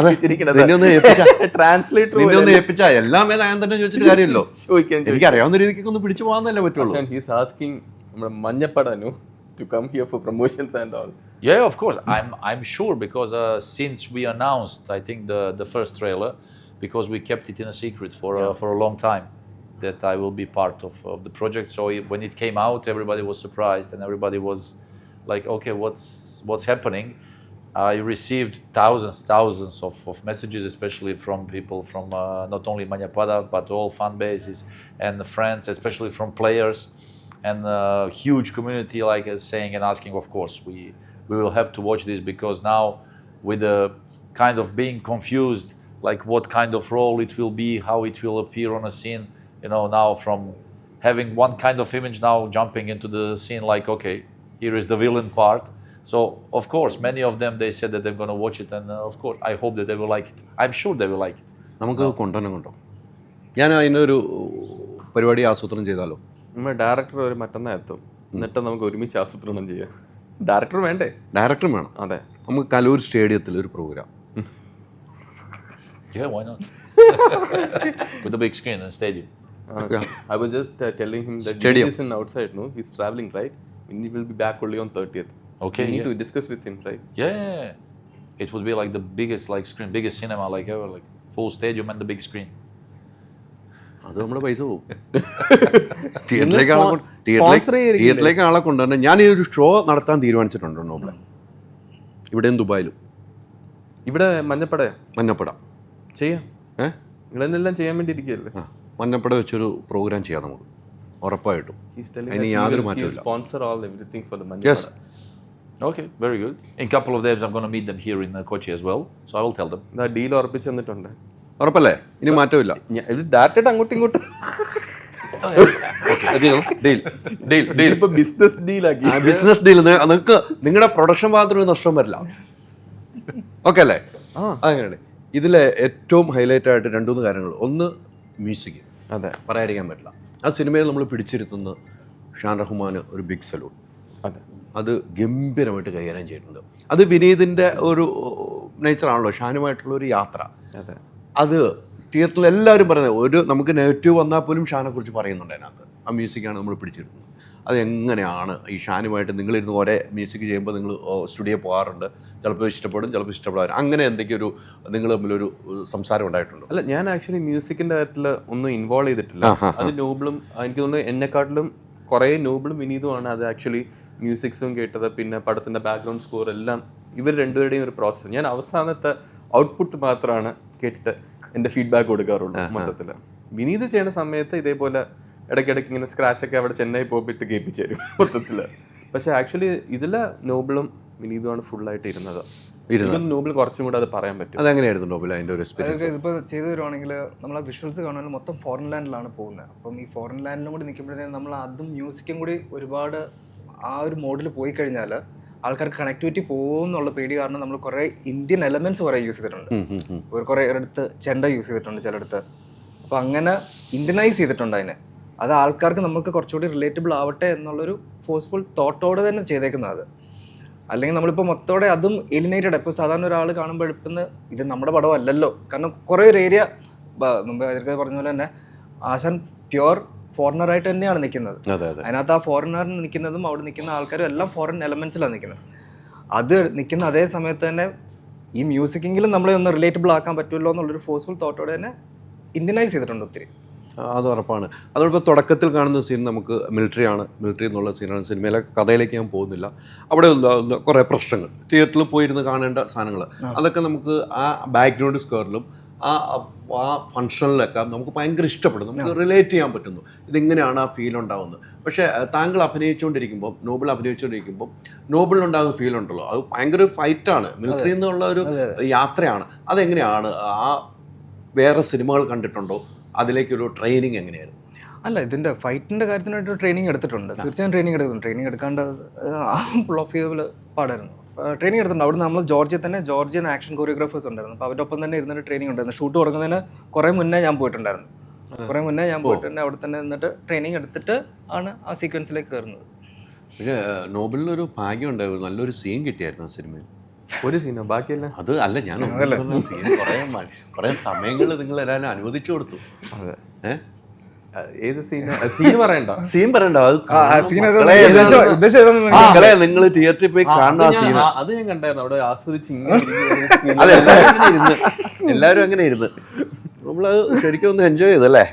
ട്രാൻസ്ലേറ്റർ ഏൽപ്പിച്ചാ എല്ലാം ഞാൻ തന്നെ ചോദിച്ചിട്ട് കാര്യമല്ലോ. ചോദിക്കാൻ എനിക്ക് അറിയാവുന്ന രീതിക്ക് ഒന്ന് പിടിച്ചു പോകാന്നല്ലേ പറ്റുള്ളൂ. ഹീസ് ആസ്കിങ് നമ്മുടെ മഞ്ഞപ്പടനു to come here for promotions and all. Yeah, of course. I'm sure because since we announced, I think the first trailer, because we kept it in a secret for a long time, that I will be part of the project. So when it came out, everybody was surprised and everybody was like, okay, what's happening? I received thousands of messages, especially from people from not only Manyapada but all fan bases and friends, especially from players. And a huge community like saying and asking, of course, we will have to watch this, because now with the kind of being confused, like what kind of role it will be, how it will appear on a scene, now from having one kind of image, now jumping into the scene like, okay, here is the villain part. So, of course, many of them, they said that they're going to watch it, and of course, I hope that they will like it. I'm sure they will like it. നമുക്ക് കൊണ്ടുവരണം കൊണ്ടോ. ഞാൻ അതിനൊരു പരിപാടി ആസൂത്രണം ചെയ്താലോ? നമ്മുടെ director ഒരു മറ്റന്നാ എത്തും, എന്നിട്ട് നമുക്ക് ഒരുമിച്ച് ആസൂത്രണം ചെയ്യാം. ഡയറക്ടർ വേണ്ടേ? ഡയറക്ടറും വേണം. അതെ. നമുക്ക് കലൂർ സ്റ്റേഡിയത്തിൽ ഒരു programme. Yeah, why not? With a big screen and stadium. I was just telling him that Stadium. he is in outside, no? He's traveling, right? And he will be back only on 30th. Okay, We need yeah. to discuss with him, right? Yeah. It would be like the biggest screen, biggest cinema like ever, like full stadium and the big screen. അത് നമ്മുടെ പൈസ പോകും. തിയേറ്ററിലേക്ക് ആളെ കൊണ്ടുവന്നെ. ഞാൻ ഈ ഒരു show നടത്താൻ തീരുമാനിച്ചിട്ടുണ്ട് നോബിളെ, ഇവിടെയും ദുബായിലും. ഇവിടെ മഞ്ഞപ്പട ചെയ്യാം. നിങ്ങളെല്ലാം ചെയ്യാൻ വേണ്ടി ഇരിക്കുകയല്ലേ? മഞ്ഞപ്പട വെച്ചൊരു പ്രോഗ്രാം ചെയ്യാം നമുക്ക് ഉറപ്പായിട്ടും. അതിന് യാതൊരു മാറ്റമില്ല. Sponsor all everything for the Yes. Manjappada. Okay, very good. In a couple of days, I'm going to meet them here in Kochi as well, so I will tell them. Deal ഉറപ്പിച്ചു തന്നിട്ടുണ്ട്. ഉറപ്പല്ലേ? ഇനി മാറ്റമില്ല. Direct അങ്ങോട്ടും ഇങ്ങോട്ടും business ഡീലാക്കി. Business deal. നിങ്ങൾക്ക് നിങ്ങളുടെ production ഭാഗത്തിന് ഒരു നഷ്ടം വരില്ല. ഓക്കെ അല്ലേ? അങ്ങനെയാണ്. ഇതിലെ ഏറ്റവും ഹൈലൈറ്റ് ആയിട്ട് 2-3 കാര്യങ്ങൾ. ഒന്ന് മ്യൂസിക്. അതെ, പറയാതിരിക്കാൻ പറ്റില്ല. ആ സിനിമയിൽ നമ്മൾ പിടിച്ചിരുത്തുന്ന ഷാൻ റഹ്മാന് ഒരു ബിഗ് സലൂട്ട്. അതെ, അത് ഗംഭീരമായിട്ട് കൈകാര്യം ചെയ്തിട്ടുണ്ട്. അത് വിനീതിൻ്റെ ഒരു നേച്ചറാണല്ലോ, ഷാനുമായിട്ടുള്ള ഒരു യാത്ര. അതെ. അത് തിയേറ്ററിൽ എല്ലാവരും പറയുന്നത് നമുക്ക് നെഗറ്റീവ് വന്നാൽ പോലും ഷാനെ കുറിച്ച് പറയുന്നുണ്ട് അതിനകത്ത്. ആ മ്യൂസിക്കാണ് നമ്മൾ പിടിച്ചിരുന്നത്. അതെങ്ങനെയാണ് ഈ ഷാനുമായിട്ട് നിങ്ങളിരുന്ന് ഒരേ മ്യൂസിക് ചെയ്യുമ്പോൾ നിങ്ങൾ സ്റ്റുഡിയോ പോകാറുണ്ട്, ചിലപ്പോൾ ഇഷ്ടപ്പെടും, ചിലപ്പോൾ ഇഷ്ടപ്പെടാറ്, അങ്ങനെ എന്തെങ്കിലും നിങ്ങൾ തമ്മിലൊരു സംസാരം ഉണ്ടായിട്ടുണ്ടോ? അല്ല, ഞാൻ ആക്ച്വലി മ്യൂസിക്കിന്റെ കാര്യത്തിൽ ഒന്നും ഇൻവോൾവ് ചെയ്തിട്ടില്ല. അത് നോബിളും എനിക്ക് തോന്നുന്നു എന്നെക്കാട്ടിലും കുറേ നോബിളും വിനീതുമാണ് അത് ആക്ച്വലി മ്യൂസിക്സും കേട്ടത്. പിന്നെ പടത്തിന്റെ ബാക്ക്ഗ്രൗണ്ട് സ്കോർ എല്ലാം ഇവർ രണ്ടുപേരുടെയും ഒരു പ്രോസസ്സ്. ഞാൻ അവസാനത്തെ ഔട്ട്പുട്ട് മാത്രമാണ് കേട്ടിട്ട് എൻ്റെ ഫീഡ്ബാക്ക് കൊടുക്കാറുള്ളൂ മൊത്തത്തിൽ. വിനീത് ചെയ്യുന്ന സമയത്ത് ഇതേപോലെ ഇടയ്ക്കിടയ്ക്ക് ഇങ്ങനെ സ്ക്രാച്ചൊക്കെ അവിടെ ചെന്നൈ പോയിട്ട് കേൾപ്പിച്ചു തരും മൊത്തത്തിൽ. പക്ഷെ ആക്ച്വലി ഇതില് നോബിളും വിനീതുമാണ് ഫുള്ളായിട്ട് ഇരുന്നത്. നോബിൾ കുറച്ചും കൂടെ അത് പറയാൻ പറ്റും. അതെങ്ങനെയായിരുന്നു നോബിൾ അതിൻ്റെ ഒരു എക്സ്പീരിയൻസ്? ഇപ്പോൾ ചെയ്തു വരുവാണെങ്കിൽ നമ്മൾ ആ വിഷ്വൽസ് കാണുമ്പോൾ മൊത്തം ഫോറിൻ ലാൻഡിലാണ് പോകുന്നത്. അപ്പം ഈ ഫോറിൻ ലാൻഡിലും കൂടി നിൽക്കുമ്പോഴത്തേക്കും നമ്മൾ അതും മ്യൂസിക്കും കൂടി ഒരുപാട് ആ ഒരു മോഡിൽ പോയി കഴിഞ്ഞാൽ ആൾക്കാർക്ക് കണക്ടിവിറ്റി പോകുന്നുള്ള പേടി കാരണം നമ്മൾ കുറേ ഇന്ത്യൻ എലമെന്റ്സ് കുറേ യൂസ് ചെയ്തിട്ടുണ്ട്. കുറേ അടുത്ത് ചെണ്ട യൂസ് ചെയ്തിട്ടുണ്ട് ചിലയിടത്ത്. അപ്പോൾ അങ്ങനെ ഇന്ത്യനൈസ് ചെയ്തിട്ടുണ്ട് അതിനെ. അത് ആൾക്കാർക്ക് നമുക്ക് കുറച്ചുകൂടി റിലേറ്റബിൾ ആവട്ടെ എന്നുള്ളൊരു ഫോഴ്സ്ഫുൾ തോട്ടോടെ തന്നെ ചെയ്തേക്കുന്നത്. അത് അല്ലെങ്കിൽ നമ്മളിപ്പോൾ മൊത്തത്തോടെ അതും എലിനേറ്റഡ്. ഇപ്പോൾ സാധാരണ ഒരാൾ കാണുമ്പോൾ എഴുപ്പുന്ന ഇത് നമ്മുടെ പടം അല്ലല്ലോ, കാരണം കുറേ ഒരു ഏരിയ മുമ്പ് അതിലേക്ക് പറഞ്ഞ പോലെ തന്നെ ആശാൻ പ്യുവർ ഫോറിനറായിട്ട് തന്നെയാണ് നിൽക്കുന്നത്. അതെ അതെ. അതിനകത്ത് ആ ഫോറിനർ നിൽക്കുന്നതും അവിടെ നിൽക്കുന്ന ആൾക്കാരും എല്ലാം ഫോറിൻ എലമെന്റ്സിലാണ് നിൽക്കുന്നത്. അത് നിൽക്കുന്ന അതേ സമയത്ത് തന്നെ ഈ മ്യൂസിക്കെങ്കിലും നമ്മളെ ഒന്ന് റിലേറ്റബിൾ ആക്കാൻ പറ്റുമല്ലോ എന്നുള്ളൊരു ഫോഴ്സ്ഫുൾ തോട്ടോടെ തന്നെ ഇന്ത്യനൈസ് ചെയ്തിട്ടുണ്ട് ഒത്തിരി. അത് ഉറപ്പാണ്. അതോടൊപ്പം തുടക്കത്തിൽ കാണുന്ന സീൻ നമുക്ക് മിലിറ്ററി എന്നുള്ള സീനാണ്. സിനിമയിലെ കഥയിലേക്ക് ഞാൻ പോകുന്നില്ല. അവിടെ കുറേ പ്രശ്നങ്ങൾ, തിയേറ്ററിൽ പോയിരുന്ന് കാണേണ്ട സാധനങ്ങൾ, അതൊക്കെ നമുക്ക് ആ ബാക്ക്ഗ്രൗണ്ട് സ്കോറിലും ആ ഫങ്ഷനിലൊക്കെ നമുക്ക് ഭയങ്കര ഇഷ്ടപ്പെടും, നമുക്ക് റിലേറ്റ് ചെയ്യാൻ പറ്റുന്നു. ഇതെങ്ങനെയാണ് ആ ഫീൽ ഉണ്ടാകുന്നത്. പക്ഷേ താങ്കൾ അഭിനയിച്ചുകൊണ്ടിരിക്കുമ്പോൾ, നോബിളിനുണ്ടാകുന്ന ഫീൽ ഉണ്ടല്ലോ, അത് ഭയങ്കര ഫൈറ്റാണ്. മിലിറ്ററി എന്നുള്ള ഒരു യാത്രയാണ്. അതെങ്ങനെയാണ്? ആ വേറെ സിനിമകൾ കണ്ടിട്ടുണ്ടോ? അതിലേക്കൊരു ട്രെയിനിങ് എങ്ങനെയായിരുന്നു? അല്ല, ഇതിൻ്റെ ഫൈറ്റിൻ്റെ കാര്യത്തിനായിട്ട് ട്രെയിനിങ് എടുത്തിട്ടുണ്ട്. തീർച്ചയായും ട്രെയിനിങ് എടുക്കുന്നുണ്ട്. ട്രെയിനിങ് എടുക്കാണ്ട് പുൾ ഓഫ് ചെയ്ത പാടായിരുന്നു. ട്രെയിനിങ് എടുത്തിട്ടുണ്ട്. അവിടെ നമ്മൾ ജോർജിയൻ ആക്ഷൻ കൊറിയോഗ്രാഫേഴ്സ് ഉണ്ടായിരുന്നു. അപ്പോൾ അവരുടെ ഒപ്പം തന്നെ ഇരുന്നിട്ട് ട്രെയിനിങ് ഉണ്ടായിരുന്നു. ഷൂട്ട് തുടങ്ങുന്നതിന് കുറേ മുന്നേ ഞാൻ പോയിട്ടുണ്ടായിരുന്നു. അവിടെ തന്നെ നിന്നിട്ട് ട്രെയിനിങ് എടുത്തിട്ട് ആണ് ആ സീക്വൻസിലേക്ക് കയറുന്നത്. പക്ഷേ നോബലിനൊരു ഭാഗ്യം ഉണ്ടായിരുന്നു, നല്ലൊരു സീൻ കിട്ടിയായിരുന്നു ആ സിനിമയിൽ. ഒരു സീനോ ബാക്കിയല്ല? അത് അല്ല, ഞാൻ കുറേ സമയങ്ങൾ നിങ്ങൾ എല്ലാവരും അനുവദിച്ചു കൊടുത്തു. അതെ. ഏത് സീൻ പറയണ്ട? സീൻ പറയണ്ട, നിങ്ങൾ തിയേറ്ററിൽ പോയി കാണുന്ന ആ സീൻ. അത് ഞാൻ കണ്ടായിരുന്നു. അവിടെ ആസ്വദിച്ച് എല്ലാവരും അങ്ങനെ ഇരുന്ന് നമ്മളത് ശരിക്കും ഒന്ന് എൻജോയ് ചെയ്തല്ലേ?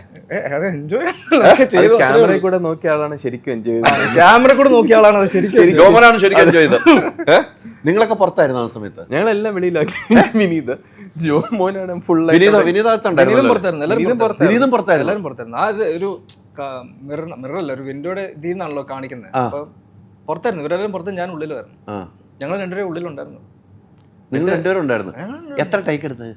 ക്യാമറയിൽ കൂടെ നോക്കിയ ആളാണ് ശരിക്കും എൻജോയ് ചെയ്തത്. ക്യാമറ കൂടെ നോക്കിയ ആളാണ് അത് ശരിക്കും ജോമനാണ് ശരിക്കും എൻജോയ് ചെയ്തത്. നിങ്ങളൊക്കെ പുറത്തായിരുന്നു ആ സമയത്ത്? ഞങ്ങളെല്ലാം വെളിയിലാക്കി. വിനീത്, ജോ മോനാണ് ഫുൾ. എല്ലാവരും പുറത്തായിരുന്നു. അത് ഒരു മിററല്ല, ഒരു വിൻഡോയുടെ ഇതിൽ നിന്നാണല്ലോ കാണിക്കുന്നത്. അപ്പൊ പുറത്തായിരുന്നു ഇവരെല്ലാം പുറത്ത്, ഞാൻ ഉള്ളിലായിരുന്നു. ഞങ്ങൾ രണ്ടുപേരും ഉള്ളിലുണ്ടായിരുന്നു. നിങ്ങൾ രണ്ടുപേരും ഉണ്ടായിരുന്നു. എത്ര ടേക്ക് എടുത്ത്?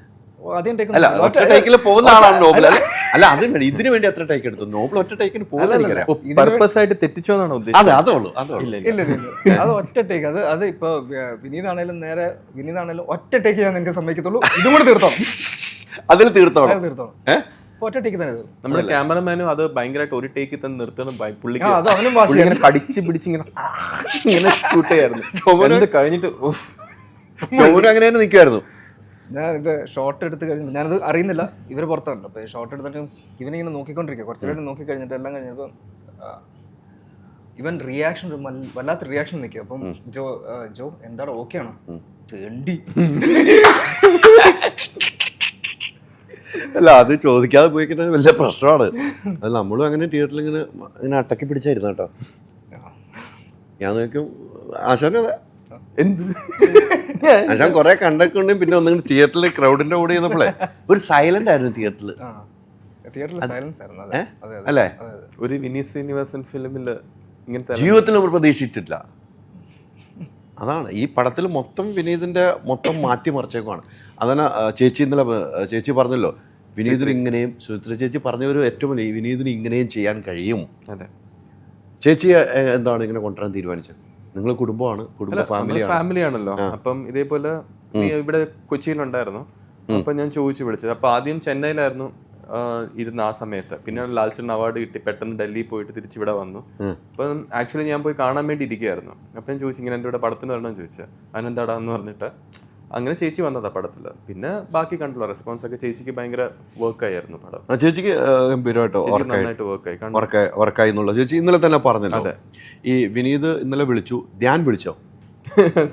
അല്ല, ഒറ്റ ടേക്കിൽ പോകുന്ന ആളാണ് നോബൽ. അല്ല, അത് ഇതിനു വേണ്ടി എത്ര ടേക്ക് എടുത്തു? നോബൽ ഒറ്റ ടേക്കിന് പോകുന്ന പർപ്പസ് ആയിട്ട് തെറ്റിച്ചോന്നാണോ ഉദ്ദേശിച്ചത്? അതുള്ളൂ. ഇല്ല, അത് ഒറ്റ ടേക്ക്. അത് ഇപ്പൊ വിനീതാണേലും ഒറ്റ ടേക്ക് ഞാൻ നിങ്ങൾക്ക് സമ്മതിക്കത്തുള്ളൂ. ഇതും കൂടെ തീർത്തോ, അതിൽ തീർത്തോളാം. ഒറ്റ ടേക്ക് തന്നെ. നമ്മുടെ ക്യാമറമാനും അത് ഭയങ്കരമായിട്ട് ഒരു ടേക്ക് തന്നെ നിർത്തണം. പുള്ളിക്ക് അവനും ഇങ്ങനെ കടിച്ച് പിടിച്ച് ഇങ്ങനെ ഷൂട്ട് ചെയ്യായിരുന്നു. കഴിഞ്ഞിട്ട് അങ്ങനെ തന്നെ നിൽക്കുമായിരുന്നു. ഞാൻ ഇത് ഷോട്ട് എടുത്ത് കഴിഞ്ഞപ്പോൾ ഞാനത് അറിയുന്നില്ല, ഇവർ പുറത്താണല്ലോ. അപ്പോൾ ഷോട്ട് എടുത്തിട്ട് ഇവനിങ്ങനെ നോക്കിക്കൊണ്ടിരിക്കുക. കുറച്ച് നേരം നോക്കി കഴിഞ്ഞിട്ട് എല്ലാം കഴിഞ്ഞപ്പോൾ ഇവൻ റിയാക്ഷൻ, വല്ലാത്ത റിയാക്ഷൻ നിൽക്കുക. അപ്പം ജോ എന്താണ്, ഓക്കെ ആണോ? വേണ്ടി അല്ല, അത് ചോദിക്കാതെ പോയി കഴിഞ്ഞാൽ വലിയ പ്രശ്നമാണ്. അത് നമ്മളും അങ്ങനെ തിയേറ്ററിൽ ഇങ്ങനെ അടക്കി പിടിച്ചായിരുന്നു കേട്ടോ. ഞാൻ നോക്കും ആശാനും അതെ. ആശാൻ കുറെ കണ്ടിട്ടുണ്ടെങ്കിൽ പിന്നെ ഒന്നും തിയേറ്ററിൽ ക്രൗഡിന്റെ കൂടെ ചെയ്യുന്നപ്പോഴേ ഒരു സൈലന്റ് ആയിരുന്നു തിയേറ്ററിൽ. അല്ലേ? ഒരു വിനീത് ശ്രീനിവാസൻ ഫിലിമില് ഇങ്ങനത്തെ ജീവിതത്തിൽ നമ്മൾ പ്രതീക്ഷിച്ചിട്ടില്ല. അതാണ് ഈ പടത്തിൽ മൊത്തം വിനീതിന്റെ മൊത്തം മാറ്റിമറിച്ചേക്കുവാണ്. അതാണ് ചേച്ചി പറഞ്ഞല്ലോ, വിനീതിന് ഇങ്ങനെയും, സുചിത്ര ചേച്ചി പറഞ്ഞൊരു ഏറ്റവും വലിയ, വിനീതിന് ഇങ്ങനെയും ചെയ്യാൻ കഴിയും. അതെ. ചേച്ചി എന്താണ് ഇങ്ങനെ കൊണ്ടുവരാൻ തീരുമാനിച്ചത്? നിങ്ങൾ കുടുംബമാണ്, ഫാമിലിയാണല്ലോ. അപ്പം ഇതേപോലെ ഇവിടെ കൊച്ചിയിലുണ്ടായിരുന്നു. അപ്പം ഞാൻ വിളിച്ചത്. അപ്പൊ ആദ്യം ചെന്നൈയിലായിരുന്നു ഇരുന്ന ആ സമയത്ത്. പിന്നെ ലാൽചന്ദ് അവാർഡ് കിട്ടി, പെട്ടെന്ന് ഡൽഹി പോയിട്ട് തിരിച്ചിവിടെ വന്നു. അപ്പം ആക്ച്വലി ഞാൻ പോയി കാണാൻ വേണ്ടി ഇരിക്കുകയായിരുന്നു. അപ്പം ഞാൻ ചോദിച്ചു, ഇങ്ങനെ എൻ്റെ ഇവിടെ പടത്തിന് വരണമെന്ന് ചോദിച്ചാൽ അതിനെന്താടാന്ന് പറഞ്ഞിട്ട് അങ്ങനെ ചേച്ചി വന്നതാ പടത്തില്. പിന്നെ ബാക്കി കണ്ടല്ലോ, റെസ്പോൺസ് ഒക്കെ ചേച്ചിക്ക് ഭയങ്കര വർക്കായിരുന്നു പടം. ചേച്ചിക്ക് ഗംഭീരമായിട്ട് നന്നായിട്ട് വർക്കായി എന്നുള്ള ചേച്ചി ഇന്നലെ തന്നെ പറഞ്ഞല്ലോ. ഈ വിനീത് ഇന്നലെ വിളിച്ചു, ധ്യാൻ വിളിച്ചോ?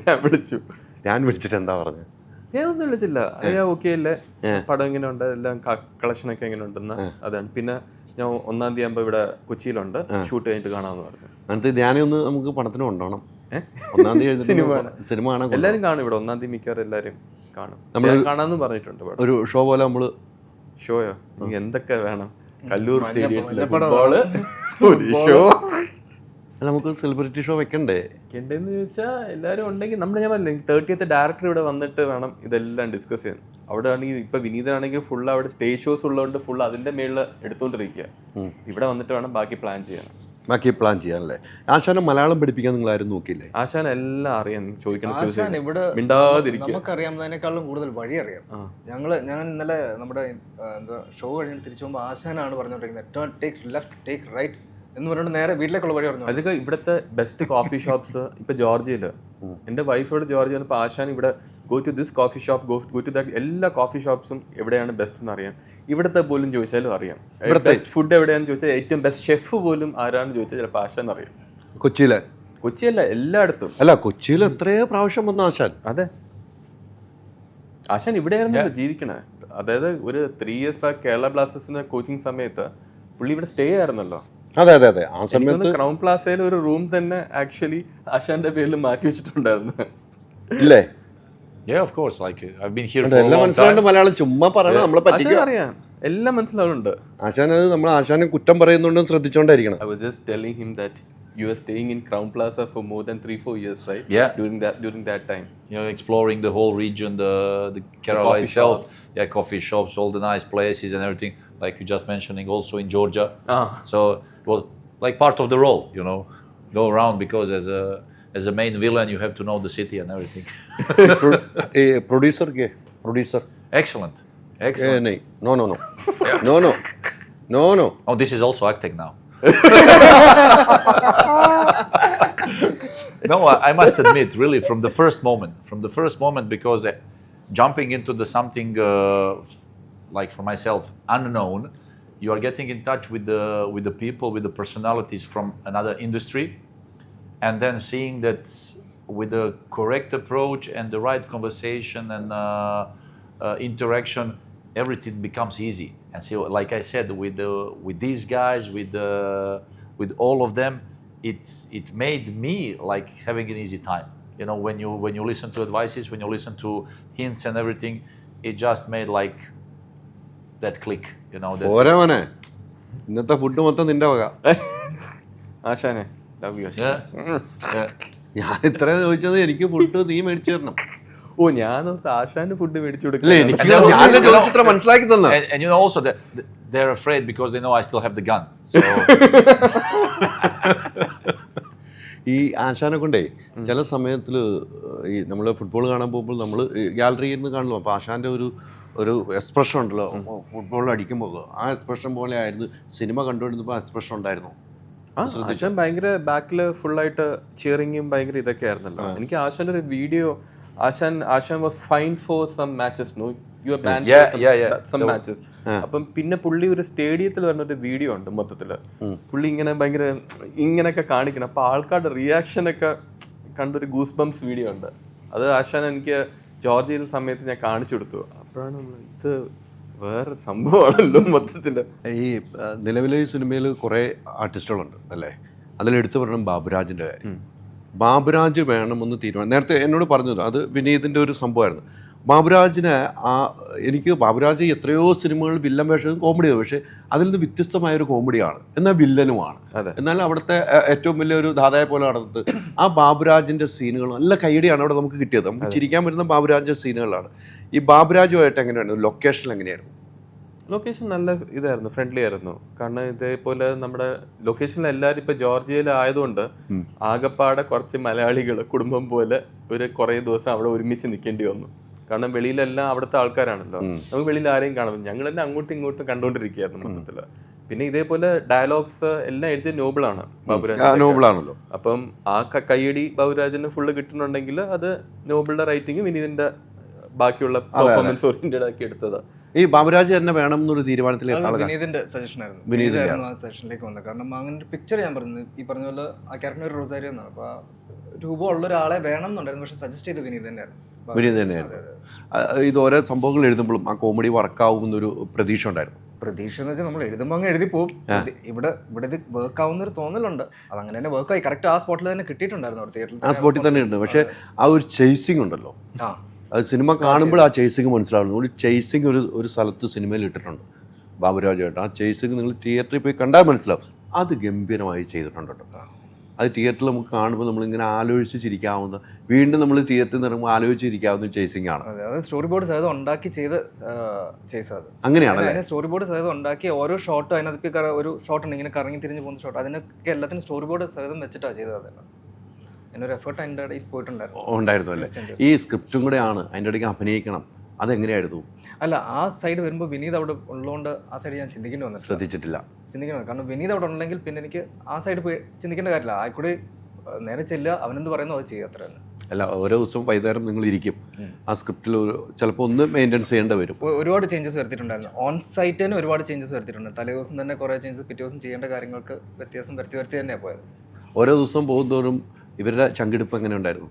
ധ്യാൻ വിളിച്ചിട്ട് എന്താ പറഞ്ഞത്? ഞാനൊന്നും വിളിച്ചില്ല. അയ്യാ ഓക്കെ അല്ലേ, പടം എങ്ങനെ ഉണ്ട്, എല്ലാം കളക്ഷനൊക്കെ എങ്ങനെ ഉണ്ടെന്ന്. അതാണ്. പിന്നെ ഞാൻ 1-ാം തീയതി ആകുമ്പോൾ ഇവിടെ കൊച്ചിയിലുണ്ട്, ഷൂട്ട് കഴിഞ്ഞിട്ട് കാണാമെന്ന് പറഞ്ഞു. എന്നിട്ട് ധ്യാനെ ഒന്ന് നമുക്ക് പടത്തിന് കൊണ്ടുപോകണം. 1-ാം തീയതി സിനിമ കാണാൻ എല്ലാവരും കാണും ഇവിടെ. 1-ാം തീയതി മിക്കവാറും എല്ലാവരും കാണും. നമ്മൾ കാണാമെന്ന് പറഞ്ഞിട്ടുണ്ട്. ഒരു ഷോ പോലെ നമ്മള്. ഷോയോ? എന്തൊക്കെ വേണം? കല്ലൂർ സ്റ്റേഡിയത്തിലെ ഫുട്ബോള് ഒരു ഷോ. നമുക്ക് സെലിബ്രിറ്റി ഷോ വെക്കണ്ടേ? വെക്കണ്ടേന്ന് ചോദിച്ചാൽ എല്ലാവരും ഉണ്ടെങ്കിൽ നമ്മൾ, ഞാൻ പറഞ്ഞില്ല, 30th ഡയറക്ടർ ഇവിടെ വന്നിട്ട് വേണം ഇതെല്ലാം ഡിസ്കസ് ചെയ്യാൻ. അവിടെ ആണെങ്കിൽ ഇപ്പൊ വിനീതനാണെങ്കിൽ ഫുൾ അവിടെ സ്റ്റേജ് ഷോസ് ഉള്ളതുകൊണ്ട് ഫുൾ അതിന്റെ മേളിൽ എടുത്തുകൊണ്ടിരിക്കുക. ഇവിടെ വന്നിട്ട് വേണം ബാക്കി പ്ലാൻ ചെയ്യാൻ. ചെയ്യാനല്ലേ? ആശാനെ മലയാളം പഠിപ്പിക്കാൻ നിങ്ങൾ ആരും നോക്കിയില്ലേ? ആശാൻ എല്ലാം അറിയാം. ആശാൻ ഇവിടെ നമുക്കറിയാവുന്നതിനേക്കാളും കൂടുതൽ വഴി അറിയാം. ഞാൻ ഇന്നലെ നമ്മുടെ ഷോ കഴിഞ്ഞിട്ട് തിരിച്ചു പോകുമ്പോൾ ആശാനാണ് പറഞ്ഞുകൊണ്ടിരിക്കുന്നത്, ടേക്ക് ലെഫ്റ്റ്, ടേക്ക് റൈറ്റ് എന്ന് പറഞ്ഞിട്ട് നേരെ വീട്ടിലേക്കുള്ള വഴി പറഞ്ഞു. അതൊക്കെ ഇവിടുത്തെ ബെസ്റ്റ് കോഫി ഷോപ്സ്. ഇപ്പൊ ജോർജിയയില് എന്റെ വൈഫോട് ജോർജിയ വന്നപ്പോൾ ആശാൻ ഇവിടെ go to this coffee shop, go to that, എല്ലാ കോഫി ഷോപ്സും എവിടെയാണ് ബെസ്റ്റ് എന്ന് അറിയാം. ഇവിടുത്തെ പോലും ചോദിച്ചാലും അറിയാം. ബെസ്റ്റ് ഫുഡ് എവിടെയാണെന്ന് ചോദിച്ചാൽ ഏറ്റവും ബെസ്റ്റ് ഷെഫ് പോലും ആരാണെന്ന് ചോദിച്ചാൽ ചിലപ്പോൾ ആശാൻ അറിയാം. കൊച്ചിയിലെ കൊച്ചിയല്ല, എല്ലായിടത്തും. അല്ല, കൊച്ചിയിൽ എത്രയോ പ്രാവശ്യം വന്ന ആശാൻ. അതെ, ആശാൻ ഇവിടെയായിരുന്നല്ലോ ജീവിക്കണേ. അതായത് ഒരു 3 years ബാക്ക് കേരള ബ്ലാസ്റ്റേഴ്സിന്റെ കോച്ചിങ് സമയത്ത് പുള്ളി ഇവിടെ സ്റ്റേ ആയിരുന്നല്ലോ. അതെ അതെ അതെ. ആ സമയത്ത് ക്രൗൺ പ്ലാസയിൽ ഒരു റൂം തന്നെ ആക്ച്വലി ആശാന്റെ പേരിൽ മാറ്റി വെച്ചിട്ടുണ്ടായിരുന്നു. ഇല്ലേ? Yeah, of course. Like I've been here for a എല്ലാം long മനസ്സിലാണ്ട് time. മലയാളം ചുമ്മാ പറയണം, നമ്മളെ ആശാൻ പറ്റിക്കുക. അറിയാം, എല്ലാം മനസ്സിലാവുന്നുണ്ട്. ആശാൻ അത് നമ്മൾ ആശാനെ കുറ്റം പറയുന്നുണ്ടെന്ന് ശ്രദ്ധിച്ചോണ്ടായിരിക്കണം. I was just telling him that you were staying in Crown Plaza for more than 3-4 years, right? Yeah. During that time. You know, exploring the whole region, the Kerala coffee itself. shops. Yeah, coffee shops, all the nice places and everything. Like you just mentioning, also in Georgia. So it was like part of the role, you know, go around because as a main villain, you have to know the city and everything. Producer producer Excellent, excellent. No no no no no no no. Oh, this is also acting now. No, I must admit, really, from the first moment, because jumping into the something like for myself unknown, you are getting in touch with the people, with the personalities from another industry, and then seeing that with the correct approach and the right conversation and interaction, everything becomes easy. And so, like I said, with these guys, with all of them, it made me like having an easy time. You know, when you listen to advices, when you listen to hints and everything, it just made like that click. You know. That, പോരാ മോനെ, ഇന്നത്തെ food മൊത്തം നിന്റെ വക. ആശാനെ, love you. yeah, yeah. ഞാൻ ഇത്ര ചോദിച്ചത് എനിക്ക് ഫുഡ് നീ മേടിച്ചു തരണം. ഓ, ഞാനോർത്ത് ആശാന് ഫുഡ് മേടിച്ചു അല്ലേ, കൊടുക്കില്ല. എനിക്ക് ഞാൻ ചോദിച്ചു ഇത്ര മനസ്സിലാക്കി തന്ന. And you know also that they're afraid because they know I still have the gun. So ഈ ആശാനെ കൊണ്ടേ ചില സമയത്തിൽ ഈ നമ്മൾ ഫുട്ബോൾ കാണാൻ പോകുമ്പോൾ നമ്മൾ ഗാലറിയിൽ നിന്ന് കാണുമല്ലോ, അപ്പോൾ ആശാൻ്റെ ഒരു എക്സ്പ്രഷൻ ഉണ്ടല്ലോ ഫുട്ബോൾ അടിക്കുമ്പോൾ, ആ എക്സ്പ്രഷൻ പോലെ ആയിരുന്നു സിനിമ കണ്ടുകൊണ്ടിരുന്നപ്പോൾ ആ എക്സ്പ്രഷൻ ഉണ്ടായിരുന്നു. ആശാൻ ഭയങ്കര ബാക്കില് ഫുള്ളായിട്ട് ചിയറിങ്ങും ഭയങ്കര ഇതൊക്കെ ആയിരുന്നല്ലോ. എനിക്ക് ആശാന്റെ ഒരു വീഡിയോ, ആശാൻ was fine for some matches, no you are banned some matches. അപ്പം പിന്നെ പുള്ളി ഒരു സ്റ്റേഡിയത്തിൽ വരുന്ന ഒരു വീഡിയോ ഉണ്ട് മൊത്തത്തില്, പുള്ളി ഇങ്ങനെ ഭയങ്കര ഇങ്ങനെയൊക്കെ കാണിക്കണം. അപ്പൊ ആൾക്കാരുടെ റിയാക്ഷൻ ഒക്കെ കണ്ടൊരു ഗൂസ് ബംസ് വീഡിയോ ഉണ്ട്. അത് ആശാൻ എനിക്ക് ജോർജിയയിൽ സമയത്ത് ഞാൻ കാണിച്ചു കൊടുത്തു. അപ്പോഴാണ് ഇത് വേറെ സംഭവമാണല്ലോ മൊത്തത്തില്. ഈ നിലവിലെ ഈ സിനിമയിൽ കുറേ ആർട്ടിസ്റ്റുകളുണ്ട് അല്ലേ, അതിലെടുത്ത് പറയണം ബാബുരാജിൻ്റെ കാര്യം. ബാബുരാജ് വേണമെന്ന് തീരുമാനം നേരത്തെ എന്നോട് പറഞ്ഞു, അത് വിനീതിൻ്റെ ഒരു സംഭവമായിരുന്നു. ബാബുരാജിനെ എനിക്ക് ബാബുരാജ് എത്രയോ സിനിമകൾ വില്ലൻ വേഷം കോമഡിയാണ്, പക്ഷേ അതിൽ നിന്ന് വ്യത്യസ്തമായൊരു കോമഡിയാണ്, എന്നാൽ വില്ലനുമാണ്. എന്നാൽ അവിടുത്തെ ഏറ്റവും വലിയൊരു ദാതായെ പോലെ നടന്നത് ആ ബാബുരാജിൻ്റെ സീനുകൾ നല്ല കൈയടിയാണ് അവിടെ നമുക്ക് കിട്ടിയത്. നമുക്ക് ചിരിക്കാൻ വരുന്ന ബാബുരാജിൻ്റെ സീനുകളാണ്. ഈ ബാബുരാജുമായിട്ട് എങ്ങനെയായിരുന്നു ലൊക്കേഷൻ, എങ്ങനെയായിരുന്നു? ലൊക്കേഷൻ നല്ല ഇതായിരുന്നു, ഫ്രണ്ട്ലി ആയിരുന്നു. കാരണം ഇതേപോലെ നമ്മുടെ ലൊക്കേഷനിൽ എല്ലാവരും ഇപ്പൊ ജോർജിയയിൽ ആയതുകൊണ്ട് ആകപ്പാടെ കുറച്ച് മലയാളികൾ കുടുംബം പോലെ കുറേ ദിവസം അവിടെ ഒരുമിച്ച് നിൽക്കേണ്ടി വന്നു. കാരണം വെളിയിലെല്ലാം അവിടുത്തെ ആൾക്കാരാണല്ലോ, നമുക്ക് വെളിയിൽ ആരെയും കാണാം. ഞങ്ങളെല്ലാം അങ്ങോട്ടും ഇങ്ങോട്ടും കണ്ടുകൊണ്ടിരിക്കുകയായിരുന്നു മൊത്തത്തില്. പിന്നെ ഇതേപോലെ ഡയലോഗ്സ് എല്ലാം എഴുതിയ നോബിളാണ് നോബിളാണല്ലോ. അപ്പം ആ കയ്യടി ബാബുരാജിന് ഫുള്ള് കിട്ടുന്നുണ്ടെങ്കിൽ അത് നോബിളുടെ റൈറ്റിംഗ് വിനീതിന്റെ ബാക്കിയുള്ള പെർഫോമൻസ് ഓറിയന്റഡ് ആക്കി എടുത്തത്. ഈ ബാബുരാജ് തന്നെ വേണം എന്നൊരു തീരുമാനത്തിൽ വിനീതിന്റെ സജഷൻ ആയിരുന്നു. വിനീതായിരുന്നു ആ സജഷനിലേക്ക് വന്നത്. കാരണം അങ്ങനെ ഒരു പിക്ചർ ഞാൻ പറഞ്ഞു, ഈ പറഞ്ഞ പോലെ ആ ക്യാരക്ടർ ഒരു റൊസാരിയോ എന്നാണ്. അപ്പൊ രൂപം ഉള്ള ഒരാളെ വേണം എന്നുണ്ടായിരുന്നു, പക്ഷെ സജസ്റ്റ് ചെയ്ത് വിനീത് തന്നെയായിരുന്നു. വിനീത് തന്നെയായിരുന്നു. ഇത് ഓരോ സംഭവങ്ങൾ എഴുതുമ്പോഴും ആ കോമഡി വർക്കാവുന്നൊരു പ്രതീക്ഷ ഉണ്ടായിരുന്നു. പ്രതീക്ഷ എന്ന് വെച്ചാൽ നമ്മൾ എഴുതുമ്പോൾ അങ്ങ് എഴുതി പോകും. ഇവിടെ ഇത് വർക്ക് ആവുന്നൊരു തോന്നലുണ്ട്. അത് അങ്ങനെ തന്നെ വർക്കായി കറക്റ്റ് ആ സ്പോട്ടിൽ തന്നെ കിട്ടിയിട്ടുണ്ടായിരുന്നു. അവിടെ തിയേറ്ററിൽ ആ സ്പോട്ടിൽ തന്നെ ഉണ്ട്. പക്ഷേ ആ ഒരു ചേസിങ് ഉണ്ടല്ലോ, അത് സിനിമ കാണുമ്പോൾ ആ ചേസിങ് മനസ്സിലാവുന്നു. ഒരു ചേസിങ് ഒരു സ്ഥലത്ത് സിനിമയിൽ ഇട്ടിട്ടുണ്ട് ബാബുരാജായിട്ട്. ആ ചേസിങ് നിങ്ങൾ തിയേറ്ററിൽ പോയി കണ്ടാൽ മനസ്സിലാവും. അത് ഗംഭീരമായി ചെയ്തിട്ടുണ്ട് കേട്ടോ. അത് തിയേറ്ററിൽ നമുക്ക് കാണുമ്പോൾ നമ്മളിങ്ങനെ ആലോചിച്ച് ചിരിക്കാവുന്ന, വീണ്ടും നമ്മൾ തിയേറ്ററിൽ നിന്ന് ഇറങ്ങുമ്പോൾ ആലോചിച്ചിരിക്കാവുന്ന ചേസിങ് ആണ്. അത് സ്റ്റോറി ബോർഡ് സഹിതം ഉണ്ടാക്കി ചെയ്ത് ചേസ്. അങ്ങനെയാണല്ലേ? സ്റ്റോറി ബോർഡ് സഹിതം ഉണ്ടാക്കി ഓരോ ഷോട്ടും അതിനകത്ത് ഒരു ഷോട്ട് ഉണ്ട് ഇങ്ങനെ കറങ്ങി തിരിഞ്ഞ് പോകുന്ന ഷോട്ട്, അതിനൊക്കെ എല്ലാത്തിനും സ്റ്റോറി ബോർഡ് സഹിതം വെച്ചിട്ടാണ് ചെയ്തത്. അതെല്ലാം എന്നൊരു എഫേർട്ട് അതിൻ്റെ ഇടയിൽ പോയിട്ടുണ്ടായിരുന്നു അല്ലേ? ഈ സ്ക്രിപ്റ്റും കൂടെ ആണ് അതിൻ്റെ ഇടയ്ക്ക് അഭിനയിക്കണം, അതെങ്ങനെയായിരുന്നു? അല്ല, ആ സൈഡ് വരുമ്പോൾ വിനീത് അവിടെ ഉള്ളതുകൊണ്ട് ആ സൈഡ് ഞാൻ ചിന്തിക്കേണ്ടി വന്നിട്ട് ശ്രദ്ധിച്ചിട്ടില്ല. കാരണം വിനീത് അവിടെ ഉണ്ടെങ്കിൽ പിന്നെ എനിക്ക് ആ സൈഡ് പോയി ചിന്തിക്കേണ്ട കാര്യമില്ല. ആയിക്കൂടെ നേരെ ചെല്ലുക, അവനെന്ത് പറയുന്നു അത് ചെയ്യുക, അത്ര തന്നെ. അല്ല, ഓരോ ദിവസവും വൈകുന്നേരം നിങ്ങൾ ഇരിക്കും ആ സ്ക്രിപ്റ്റിൽ ചിലപ്പോൾ ഒന്ന് മെയിൻ്റെനൻസ് ചെയ്യേണ്ടി വരും. ഒരുപാട് ചേഞ്ചസ് വരുത്തിയിട്ടുണ്ടായിരുന്നു. ഓൺ സൈറ്റ് തന്നെ ഒരുപാട് ചേഞ്ചസ് വരുത്തിയിട്ടുണ്ട്. തലേ ദിവസം തന്നെ കുറേ ചേഞ്ചസ്, പിറ്റേ ദിവസം ചെയ്യേണ്ട കാര്യങ്ങൾക്ക് വ്യത്യാസം വരുത്തി തന്നെയാണ് പോയത്. ഓരോ ദിവസം പോകുന്തോറും ഇവരുടെ ചങ്കിടിപ്പ് എങ്ങനെ ഉണ്ടായിരുന്നു?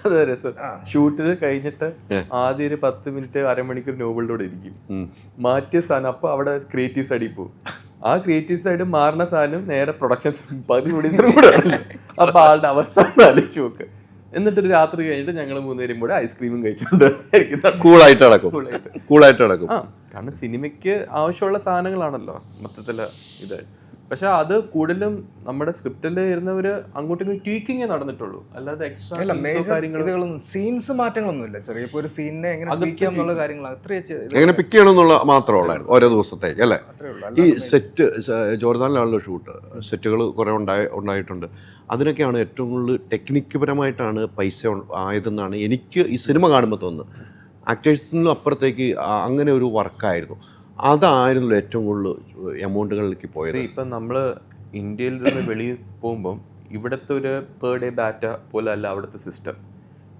അതെ രസം. ഷൂട്ടിൽ കഴിഞ്ഞിട്ട് ആദ്യം ഒരു 10 മിനിറ്റ് അരമണിക്കൂർ നോബിളുടെ കൂടെ ഇരിക്കും. മാറ്റിയ സാധനം അപ്പോൾ അവിടെ ക്രിയേറ്റീവ് സൈഡിൽ പോകും. ആ ക്രിയേറ്റീവ് സൈഡ് മാറുന്ന സാധനം നേരെ പ്രൊഡക്ഷൻ പ്രൊഡ്യൂസറും കൂടെ അപ്പൊ ആളുടെ അവസ്ഥ ആലോചിച്ച് നോക്ക്. എന്നിട്ടൊരു രാത്രി കഴിഞ്ഞിട്ട് ഞങ്ങൾ 3 പേരും കൂടെ ഐസ്ക്രീമും കഴിച്ചുകൊണ്ട് കൂളായിട്ട് നടക്കും. ആ, കാരണം സിനിമയ്ക്ക് ആവശ്യമുള്ള സാധനങ്ങളാണല്ലോ മൊത്തത്തില് ഇത്. പക്ഷെ അത് കൂടുതലും നമ്മുടെ സ്ക്രിപ്റ്റിൽ ഇരുന്നവര് അങ്ങോട്ടും ട്വീക്കിങ്ങേ നടന്നിട്ടുള്ളൂ, അല്ലാതെ എക്സ്ട്രാ സീൻസ് മാറ്റങ്ങളൊന്നുമില്ല. ചെറിയ ഒരു സീനിനെ എങ്ങനെ പിക്ക് എന്നുള്ള കാര്യങ്ങൾ എങ്ങനെ പിക്ക് ചെയ്യണമെന്നുള്ള മാത്രമേ ഉള്ളായിരുന്നു ഓരോ ദിവസത്തേക്ക് അല്ലേ? ഈ സെറ്റ് ജോർദാനിലാണല്ലോ ഷൂട്ട്, സെറ്റുകൾ കുറേ ഉണ്ടായിട്ടുണ്ട്. അതിനൊക്കെയാണ് ഏറ്റവും കൂടുതൽ ടെക്നിക്ക് പരമായിട്ടാണ് പൈസ ആയതെന്നാണ് എനിക്ക് ഈ സിനിമ കാണുമ്പോൾ തോന്നുന്നത്. ആക്ടേഴ്സിനും അപ്പുറത്തേക്ക് അങ്ങനെ ഒരു വർക്കായിരുന്നു. അതായിരുന്നല്ലോ ഏറ്റവും കൂടുതൽ എമൗണ്ടുകളിലേക്ക് പോയത്. ഇപ്പം നമ്മൾ ഇന്ത്യയിൽ നിന്ന് വെളിയിൽ പോകുമ്പം ഇവിടുത്തെ ഒരു പെർ ഡേ ഡാറ്റ പോലെ അല്ല അവിടുത്തെ സിസ്റ്റം.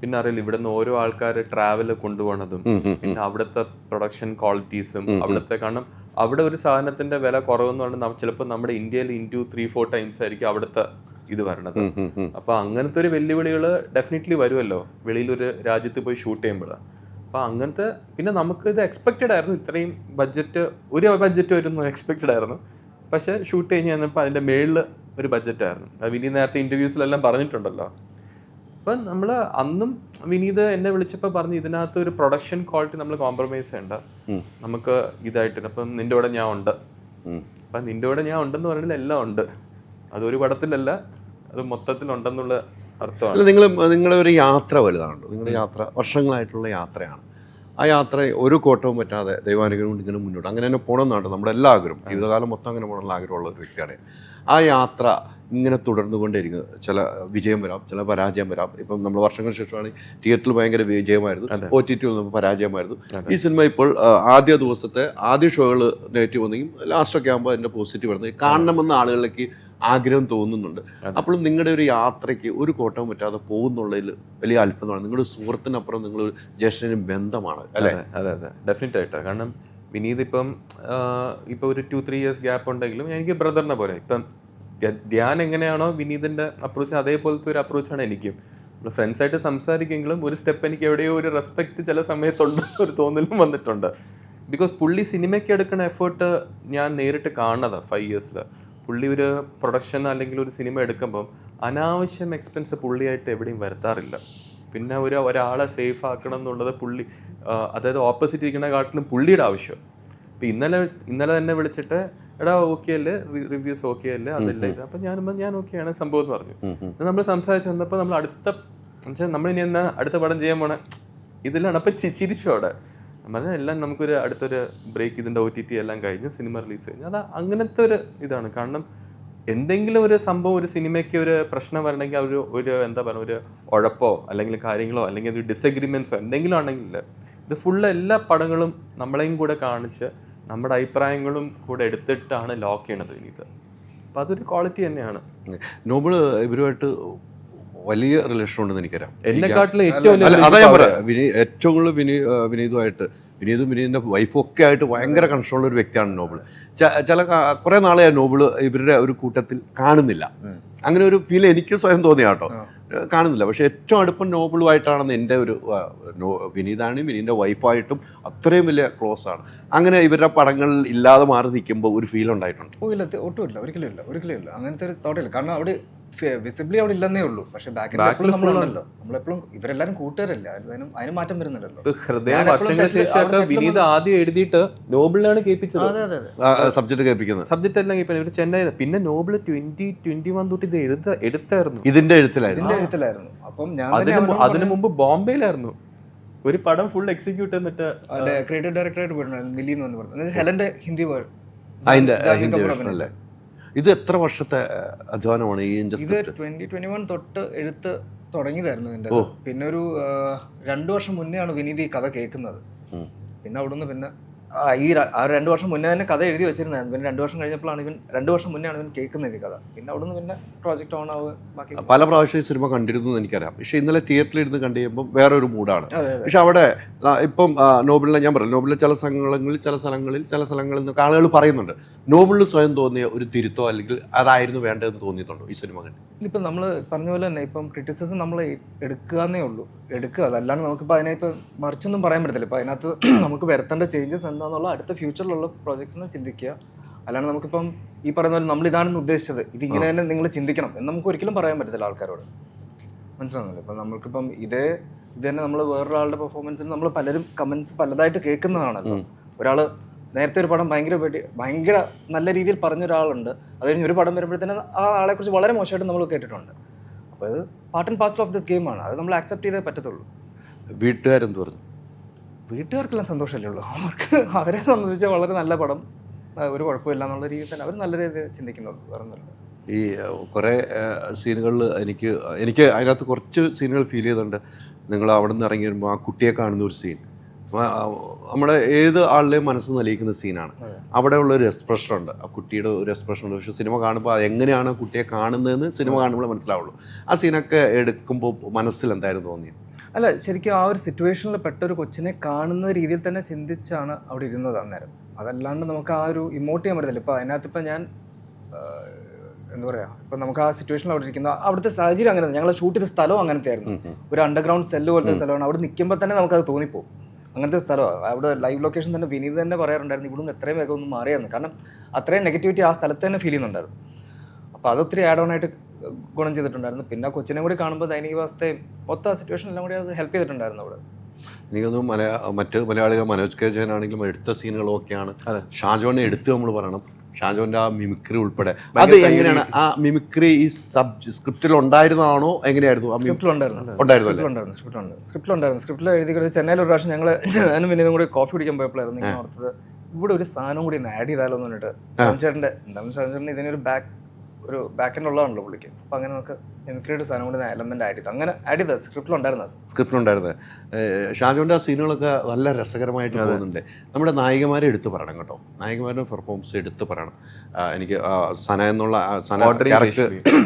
പിന്നെ അറിയില്ല ഇവിടെ നിന്ന് ഓരോ ആൾക്കാർ ട്രാവൽ കൊണ്ടുപോകണതും പിന്നെ അവിടുത്തെ പ്രൊഡക്ഷൻ ക്വാളിറ്റീസും അവിടുത്തെ, കാരണം അവിടെ ഒരു സാധനത്തിന്റെ വില കുറവെന്ന് പറഞ്ഞാൽ ചിലപ്പോൾ നമ്മുടെ ഇന്ത്യയിൽ ഇൻറ്റു 3-4 ടൈംസ് ആയിരിക്കും അവിടുത്തെ ഇത് വരണത്. അപ്പൊ അങ്ങനത്തെ ഒരു വെല്ലുവിളികൾ ഡെഫിനറ്റ്ലി വരുമല്ലോ വെളിയിലൊരു രാജ്യത്ത് പോയി ഷൂട്ട് ചെയ്യുമ്പോൾ. അപ്പോൾ അങ്ങനത്തെ, പിന്നെ നമുക്ക് ഇത് എക്സ്പെക്റ്റഡ് ആയിരുന്നു, ഇത്രയും ബഡ്ജറ്റ് വരുന്നു എക്സ്പെക്റ്റഡ് ആയിരുന്നു. പക്ഷേ ഷൂട്ട് കഴിഞ്ഞ് കഴിഞ്ഞപ്പോൾ അതിൻ്റെ മേളിൽ ഒരു ബഡ്ജറ്റായിരുന്നു. അത് വിനീത് നേരത്തെ ഇൻ്റർവ്യൂസിലെല്ലാം പറഞ്ഞിട്ടുണ്ടല്ലോ. അപ്പം നമ്മൾ അന്നും വിനീത് എന്നെ വിളിച്ചപ്പോൾ പറഞ്ഞു ഇതിനകത്ത് ഒരു പ്രൊഡക്ഷൻ ക്വാളിറ്റി നമ്മൾ കോംപ്രമൈസ് ചെയ്യണ്ട, നമുക്ക് ഇതായിട്ടുണ്ട്. അപ്പം നിൻ്റെ കൂടെ ഞാൻ ഉണ്ട്. അപ്പം നിൻ്റെ കൂടെ ഞാൻ ഉണ്ടെന്ന് പറഞ്ഞാൽ എല്ലാം ഉണ്ട്, അതൊരു പടത്തിലല്ല, അത് മൊത്തത്തിലുണ്ടെന്നുള്ള അർത്ഥമാണ്. നിങ്ങളുടെ ഒരു യാത്ര വലുതാണ്. നിങ്ങളുടെ യാത്ര വർഷങ്ങളായിട്ടുള്ള യാത്രയാണ്. ആ യാത്ര ഒരു കോട്ടവും പറ്റാതെ ദൈവാനുഗ്രഹം കൊണ്ട് ഇങ്ങനെ മുന്നോട്ട് അങ്ങനെ തന്നെ പോകണമെന്നാണ് നമ്മുടെ എല്ലാ ആഗ്രഹം. ജീവിതകാലം മൊത്തം അങ്ങനെ പോകണമെന്നുള്ള ആഗ്രഹമുള്ള ഒരു വ്യക്തിയാണ്. ആ യാത്ര ഇങ്ങനെ തുടർന്നുകൊണ്ടിരിക്കുന്നത്. ചില വിജയം വരാം, ചില പരാജയം വരാം. ഇപ്പം നമ്മൾ വർഷങ്ങൾക്ക് ശേഷമാണെങ്കിൽ തിയേറ്ററിൽ ഭയങ്കര വിജയമായിരുന്നു, OTT വന്നപ്പോൾ പരാജയമായിരുന്നു. ഈ സിനിമ ഇപ്പോൾ ആദ്യ ദിവസത്തെ ആദ്യ ഷോകൾ നെഗറ്റീവ് വന്നെങ്കിൽ ലാസ്റ്റൊക്കെ ആകുമ്പോൾ അതിൻ്റെ പോസിറ്റീവ് വരുന്നത് കാണണമെന്ന് ആളുകളിലേക്ക് ആഗ്രഹം തോന്നുന്നുണ്ട്. അപ്പോഴും നിങ്ങളുടെ ഒരു യാത്രയ്ക്ക് ഒരു കോട്ടവും പറ്റാതെ പോകുന്നുള്ളതിൽ വലിയ അത്ഭുതമാണ്. നിങ്ങളുടെ സുഹൃത്തിനപ്പുറം നിങ്ങളൊരു ജ്യേഷ്ഠനും ബന്ധമാണ് അല്ലേ? അതെ ഡെഫിനറ്റ് ആയിട്ടാണ്. കാരണം വിനീത് ഇപ്പം ഒരു 2-3 ഇയേഴ്സ് ഗ്യാപ്പ് ഉണ്ടെങ്കിലും എനിക്ക് ബ്രദറിനെ പോലെ. ഇപ്പം ധ്യാൻ എങ്ങനെയാണോ വിനീതിൻ്റെ അപ്രോച്ച് അതേപോലത്തെ ഒരു അപ്രോച്ചാണ് എനിക്കും. നമ്മൾ ഫ്രണ്ട്സായിട്ട് സംസാരിക്കുമെങ്കിലും ഒരു സ്റ്റെപ്പ് എനിക്ക് എവിടെയോ ഒരു റെസ്പെക്റ്റ് ചില സമയത്തുണ്ട്, ഒരു തോന്നലും വന്നിട്ടുണ്ട്. ബിക്കോസ് പുള്ളി സിനിമയ്ക്ക് എടുക്കുന്ന എഫേർട്ട് ഞാൻ നേരിട്ട് കാണുന്നതാണ് 5 ഇയേഴ്സിൽ. പുള്ളി ഒരു പ്രൊഡക്ഷൻ അല്ലെങ്കിൽ ഒരു സിനിമ എടുക്കുമ്പം അനാവശ്യം എക്സ്പെൻസ് പുള്ളിയായിട്ട് എവിടെയും വരുത്താറില്ല. പിന്നെ ഒരാളെ സേഫ് ആക്കണം എന്നുള്ളത് പുള്ളി, അതായത് ഓപ്പോസിറ്റ് ഇരിക്കുന്ന കാട്ടിലും പുള്ളിയുടെ ആവശ്യം. ഇപ്പം ഇന്നലെ തന്നെ വിളിച്ചിട്ട് എടാ ഓക്കെ അല്ലേ, റിവ്യൂസ് ഓക്കെ അല്ലേ, അതല്ല ഇത്. അപ്പം ഞാൻ ഓക്കെയാണ് സംഭവം എന്ന് പറഞ്ഞു. നമ്മൾ സംസാരിച്ച് വന്നപ്പോൾ നമ്മൾ നമ്മളിനി എന്നാ അടുത്ത പടം ചെയ്യാൻ പോണേ ഇതിലാണ്. അപ്പം ചിരിച്ചു അവിടെ. പറഞ്ഞാൽ എല്ലാം നമുക്കൊരു അടുത്തൊരു ബ്രേക്ക്, ഇതിൻ്റെ OTT എല്ലാം കഴിഞ്ഞ് സിനിമ റിലീസ് കഴിഞ്ഞ് അത് അങ്ങനത്തെ ഒരു ഇതാണ്. കാരണം എന്തെങ്കിലും ഒരു സംഭവം ഒരു സിനിമയ്ക്ക് ഒരു പ്രശ്നം വരണമെങ്കിൽ ഒരു എന്താ പറയുക, ഒരു ഉഴപ്പോ അല്ലെങ്കിൽ കാര്യങ്ങളോ അല്ലെങ്കിൽ ഒരു ഡിസഗ്രിമെൻറ്റ്സോ എന്തെങ്കിലും ആണെങ്കിൽ ഇത് ഫുള്ള് എല്ലാ പടങ്ങളും നമ്മളെയും കൂടെ കാണിച്ച് നമ്മുടെ അഭിപ്രായങ്ങളും കൂടെ എടുത്തിട്ടാണ് ലോക്ക് ചെയ്യണത് വിനീത്. അപ്പം അതൊരു ക്വാളിറ്റി തന്നെയാണ്. നോബിള് ഇവരുമായിട്ട് വലിയ റിലേഷൻ ഉണ്ടെന്ന് എനിക്കറിയാം. എന്നെക്കാട്ടിലും അതാ ഞാൻ പറയാം, ഏറ്റവും കൂടുതൽ വിനീതുമായിട്ട്, വിനീതും വിനീതിൻ്റെ വൈഫും ഒക്കെ ആയിട്ട് ഭയങ്കര കണക്ഷനുള്ള ഒരു വ്യക്തിയാണ് നോബിൾ. കുറേ നാളെ നോബിള് ഇവരുടെ ഒരു കൂട്ടത്തിൽ കാണുന്നില്ല. അങ്ങനെ ഒരു ഫീൽ എനിക്ക് സ്വയം തോന്നിയ കേട്ടോ, കാണുന്നില്ല. പക്ഷെ ഏറ്റവും അടുപ്പം നോബിളുമായിട്ടാണെന്ന് എൻ്റെ ഒരു വിനീതാണെങ്കിലും വിനീതിൻ്റെ വൈഫായിട്ടും അത്രയും വലിയ ക്ലോസ് ആണ്. അങ്ങനെ ഇവരുടെ പടങ്ങളിൽ ഇല്ലാതെ മാറി നിൽക്കുമ്പോൾ ഒരു ഫീൽ ഉണ്ടായിട്ടുണ്ട്. ഒട്ടുമില്ല, ഒരിക്കലും ഇല്ല അങ്ങനത്തെ ഒരു തോട്ടില്ല. കാരണം അവിടെ വിസിബിളി അവിടെ ഇല്ലെന്നേ ഉള്ളൂ. പക്ഷെ ബാക്കിൽ നമ്മളുണ്ടല്ലോ, നമ്മളെപ്പോഴും ഇവരെല്ലാരും കൂട്ടുകാരല്ല, അതിന് മാറ്റം വരുന്നുണ്ടല്ലോ. ഹൃദയം വർഷങ്ങൾക്ക് ശേഷമൊക്കെ വിനീത് ആദ്യം എഴുതിയിട്ട് നോബിളിലാണ് കേൾപ്പിച്ചത്. സബ്ജക്ട് കേൾപ്പിക്കുന്നത്, സബ്ജക്ട് എല്ലാം കേൾപ്പിക്കുന്നത് ഇവര് ചെന്നൈ. പിന്നെ നോബിള് 2021 തൊട്ട് ഇത് എടുത്തായിരുന്നു, ഇതിന്റെ എഴുത്തിലായിരുന്നു. അപ്പം അതിനു മുമ്പ് ബോംബെയിലായിരുന്നു ഒരു പടം ഫുൾ എക്സിക്യൂട്ട് എന്നിട്ട് ക്രിയേറ്റീവ് ഡയറക്ടറായിട്ട് പോയിട്ടുണ്ട് നിലി എന്ന് പറഞ്ഞു. ഹെലന്റെ ഹിന്ദി വേർഡ് അതിന്റെ ഹിന്ദി വേർഷൻ അല്ലേ? ഇത് എത്ര വർഷത്തെ അധ്വാനമാണ് ഈ ഇത് 2021 തൊട്ട് എഴുത്ത് തുടങ്ങിയതായിരുന്നു ഇതിന്റെ. പിന്നെ ഒരു 2 വർഷം മുന്നെയാണ് വിനീത് ഈ കഥ കേൾക്കുന്നത്. പിന്നെ അവിടുന്ന് പിന്നെ ആ 2 വർഷം മുന്നേ തന്നെ കഥ എഴുതി വെച്ചിരുന്നത്. പിന്നെ 2 വർഷം കഴിഞ്ഞപ്പോഴാണ് 2 വർഷം മുന്നെയാണ് ഇവൻ കേൾക്കുന്നത് ഈ കഥ. പിന്നെ അവിടുന്ന് പിന്നെ പ്രോജക്റ്റ് ഓൺ ആവുക, ബാക്കി പല പ്രാവശ്യം ഈ സിനിമ കണ്ടിരുന്നു എന്ന് എനിക്കറിയാം. പക്ഷേ ഇന്നലെ തിയേറ്ററിൽ ഇരുന്ന് കണ്ടു കഴിയുമ്പോൾ വേറൊരു മൂഡാണ്. പക്ഷെ അവിടെ ഇപ്പം നോബലിനെ ഞാൻ പറയാം, നോബലിലെ ചില സ്ഥലങ്ങളിൽ നിന്നൊക്കെ ആളുകൾ പറയുന്നുണ്ട് നോബലിന് സ്വയം തോന്നിയ ഒരു തിരുത്തോ അല്ലെങ്കിൽ അതായിരുന്നു വേണ്ടതെന്ന് തോന്നിയിട്ടുണ്ടോ ഈ സിനിമ കണ്ട്? ഇപ്പം നമ്മൾ പറഞ്ഞ പോലെ തന്നെ ഇപ്പം ക്രിറ്റിസിസം നമ്മൾ എടുക്കുകയെന്നേ ഉള്ളൂ, എടുക്കുക. അതല്ലാണ്ട് നമുക്കിപ്പോൾ അതിനകത്ത് മറിച്ചൊന്നും പറയാൻ പറ്റത്തില്ല. ഇപ്പം അതിനകത്ത് നമുക്ക് വരുത്തേണ്ട ചേഞ്ചസ് എന്താണെന്നുള്ള അടുത്ത ഫ്യൂച്ചറിലുള്ള പ്രോജക്ട്സിന് ചിന്തിക്കുക. അല്ലാണ്ട് നമുക്കിപ്പം ഈ പറയുന്ന പോലെ നമ്മൾ ഇതാണെന്ന് ഉദ്ദേശിച്ചത്, ഇതിങ്ങനെ തന്നെ നിങ്ങൾ ചിന്തിക്കണം എന്ന് നമുക്ക് ഒരിക്കലും പറയാൻ പറ്റത്തില്ല ആൾക്കാരോട്. മനസ്സിലാകുന്നില്ല? ഇപ്പം നമ്മൾക്കിപ്പം ഇത് തന്നെ നമ്മൾ വേറൊരാളുടെ പെർഫോമൻസിന് നമ്മൾ പലരും കമൻസ് പലതായിട്ട് കേൾക്കുന്നതാണല്ലോ. ഒരാൾ നേരത്തെ ഒരു പടം ഭയങ്കര നല്ല രീതിയിൽ പറഞ്ഞ ഒരാളുണ്ട്, അത് കഴിഞ്ഞ് ഒരു പടം വരുമ്പോഴത്തേനും ആ ആളെക്കുറിച്ച് വളരെ മോശമായിട്ട് നമ്മൾ കേട്ടിട്ടുണ്ട്. അപ്പോൾ അത് part and parcel of this ഗെയിമാണ്, അത് നമ്മൾ ആക്സെപ്റ്റ് ചെയ്തേ പറ്റത്തുള്ളൂ. വീട്ടുകാരെന്ത് പറഞ്ഞു? വീട്ടുകാർക്കെല്ലാം സന്തോഷമല്ലേ ഉള്ളൂ. അവരെ സംബന്ധിച്ച് വളരെ നല്ല പടം, ഒരു കുഴപ്പമില്ല എന്നുള്ള രീതിയിൽ തന്നെ അവർ നല്ല രീതിയിൽ ചിന്തിക്കുന്നുള്ളൂ, വേറെ ഒന്നുമില്ല. ഈ കുറേ സീനുകളിൽ എനിക്ക് അതിനകത്ത് കുറച്ച് സീനുകൾ ഫീൽ ചെയ്തിട്ടുണ്ട്. നിങ്ങൾ അവിടെ നിന്ന് ഇറങ്ങി വരുമ്പോൾ ആ കുട്ടിയെ കാണുന്ന ഒരു സീൻ നമ്മുടെ ഏത് ആളുടെയും മനസ്സ് നലിയിക്കുന്ന സീനാണ്. അവിടെയുള്ള ഒരു എക്സ്പ്രഷൻ ഉണ്ട്, ആ കുട്ടിയുടെ ഒരു എക്സ്പ്രഷൻ ഉണ്ട്. പക്ഷേ സിനിമ കാണുമ്പോൾ അത് എങ്ങനെയാണ് ആ കുട്ടിയെ കാണുന്നതെന്ന് സിനിമ കാണുമ്പോൾ മനസ്സിലാവുള്ളൂ. ആ സീനൊക്കെ എടുക്കുമ്പോൾ മനസ്സിൽ എന്തായിരുന്നു തോന്നിയത്? അല്ല, ശരിക്കും ആ ഒരു സിറ്റുവേഷനിൽ പെട്ട ഒരു കൊച്ചിനെ കാണുന്ന രീതിയിൽ തന്നെ ചിന്തിച്ചാണ് അവിടെ ഇരുന്നത് അന്നേരം. അതല്ലാണ്ട് നമുക്ക് ആ ഒരു ഇമോട്ട് ചെയ്യാൻ പറ്റത്തില്ല. ഇപ്പോൾ അതിനകത്ത് ഇപ്പം ഞാൻ എന്താ പറയുക, ഇപ്പം നമുക്ക് ആ സിറ്റുവേഷനിൽ അവിടെ ഇരിക്കുന്ന അവിടുത്തെ സാഹചര്യം അങ്ങനെ, ഞങ്ങൾ ഷൂട്ട് ചെയ്ത സ്ഥലവും അങ്ങനത്തെ ആയിരുന്നു. ഒരു അണ്ടർഗ്രൗണ്ട് സെല്ല് പോലത്തെ സ്ഥലമാണ്. അവിടെ നിൽക്കുമ്പോൾ തന്നെ നമുക്കത് തോന്നിപ്പോവും, അങ്ങനത്തെ സ്ഥലമാണ്. അവിടെ ലൈവ് ലൊക്കേഷൻ തന്നെ വിനീത് തന്നെ പറയാറുണ്ടായിരുന്നു, ഇവിടുന്ന് എത്രയും വേഗം ഒന്ന് മാറിയായിരുന്നു. കാരണം അത്രയും നെഗറ്റിവിറ്റി ആ സ്ഥലത്ത് തന്നെ ഫീൽ ചെയ്യുന്നുണ്ടായിരുന്നു. അപ്പോൾ അതൊത്തിരി ആഡ് ഓൺ ആയിട്ട് ഗുണം ചെയ്തിട്ടുണ്ടായിരുന്നു. പിന്നെ കൊച്ചിനെ കൂടി കാണുമ്പോൾ ദൈനിക അവസ്ഥയും മൊത്തം ആ സിറ്റുവേഷൻ എല്ലാം കൂടി അത് ഹെൽപ്പ് ചെയ്തിട്ടുണ്ടായിരുന്നു അവിടെ. എനിക്കൊന്നും മറ്റ് മലയാളികൾ മനോജ് കെ ജയൻ ആണെങ്കിലും എടുത്ത സീനുകളും ഒക്കെയാണ്. ഷാജോനെ എടുത്ത് നമ്മൾ പറയണം, ഷാജോന്റെ ആ മിമിക്രി ഉൾപ്പെടെ അത് എങ്ങനെയാണ്? ആ മിമിക്രി ഈ സ്ക്രിപ്റ്റിൽ ഉണ്ടായിരുന്നതാണോ, എങ്ങനെയായിരുന്നു? സ്ക്രിപ്റ്റിൽ എഴുതി ചെന്നൈയിൽ ഒരു പ്രാവശ്യം ഞാനും പിന്നെ കൂടി കോഫി കുടിക്കാൻ പോയപ്പോഴായിരുന്നു ഇങ്ങനെ ഓർത്തത്, ഇവിടെ ഒരു സാധനം കൂടി ഒന്ന് ആഡ് ചെയ്താലോ എന്ന് പറഞ്ഞിട്ട്. ഷാൻചേട്ടൻ്റെ ഷാൻചേട്ടന് ഇതിനൊരു ബാക്ക് എൻഡ് ഉള്ളതാണല്ലോ പുള്ളിക്ക്. അപ്പോൾ അങ്ങനെ നമുക്ക് മിമിക്രിയുടെ സാധനം കൂടി എലമെന്റ് ആഡ് ചെയ്തു, അങ്ങനെ ആഡ് ചെയ്തത് സ്ക്രിപ്റ്റിലുണ്ടായിരുന്നത്. ഷാജോന്റെ ആ സീനുകളൊക്കെ നല്ല രസകരമായിട്ട് പോകുന്നുണ്ട്. നമ്മുടെ നായികമാരെ എടുത്തു പറയണം കേട്ടോ, നായികമാരുടെ പെർഫോമൻസ് എടുത്തു പറയണം. എനിക്ക് സന എന്നുള്ള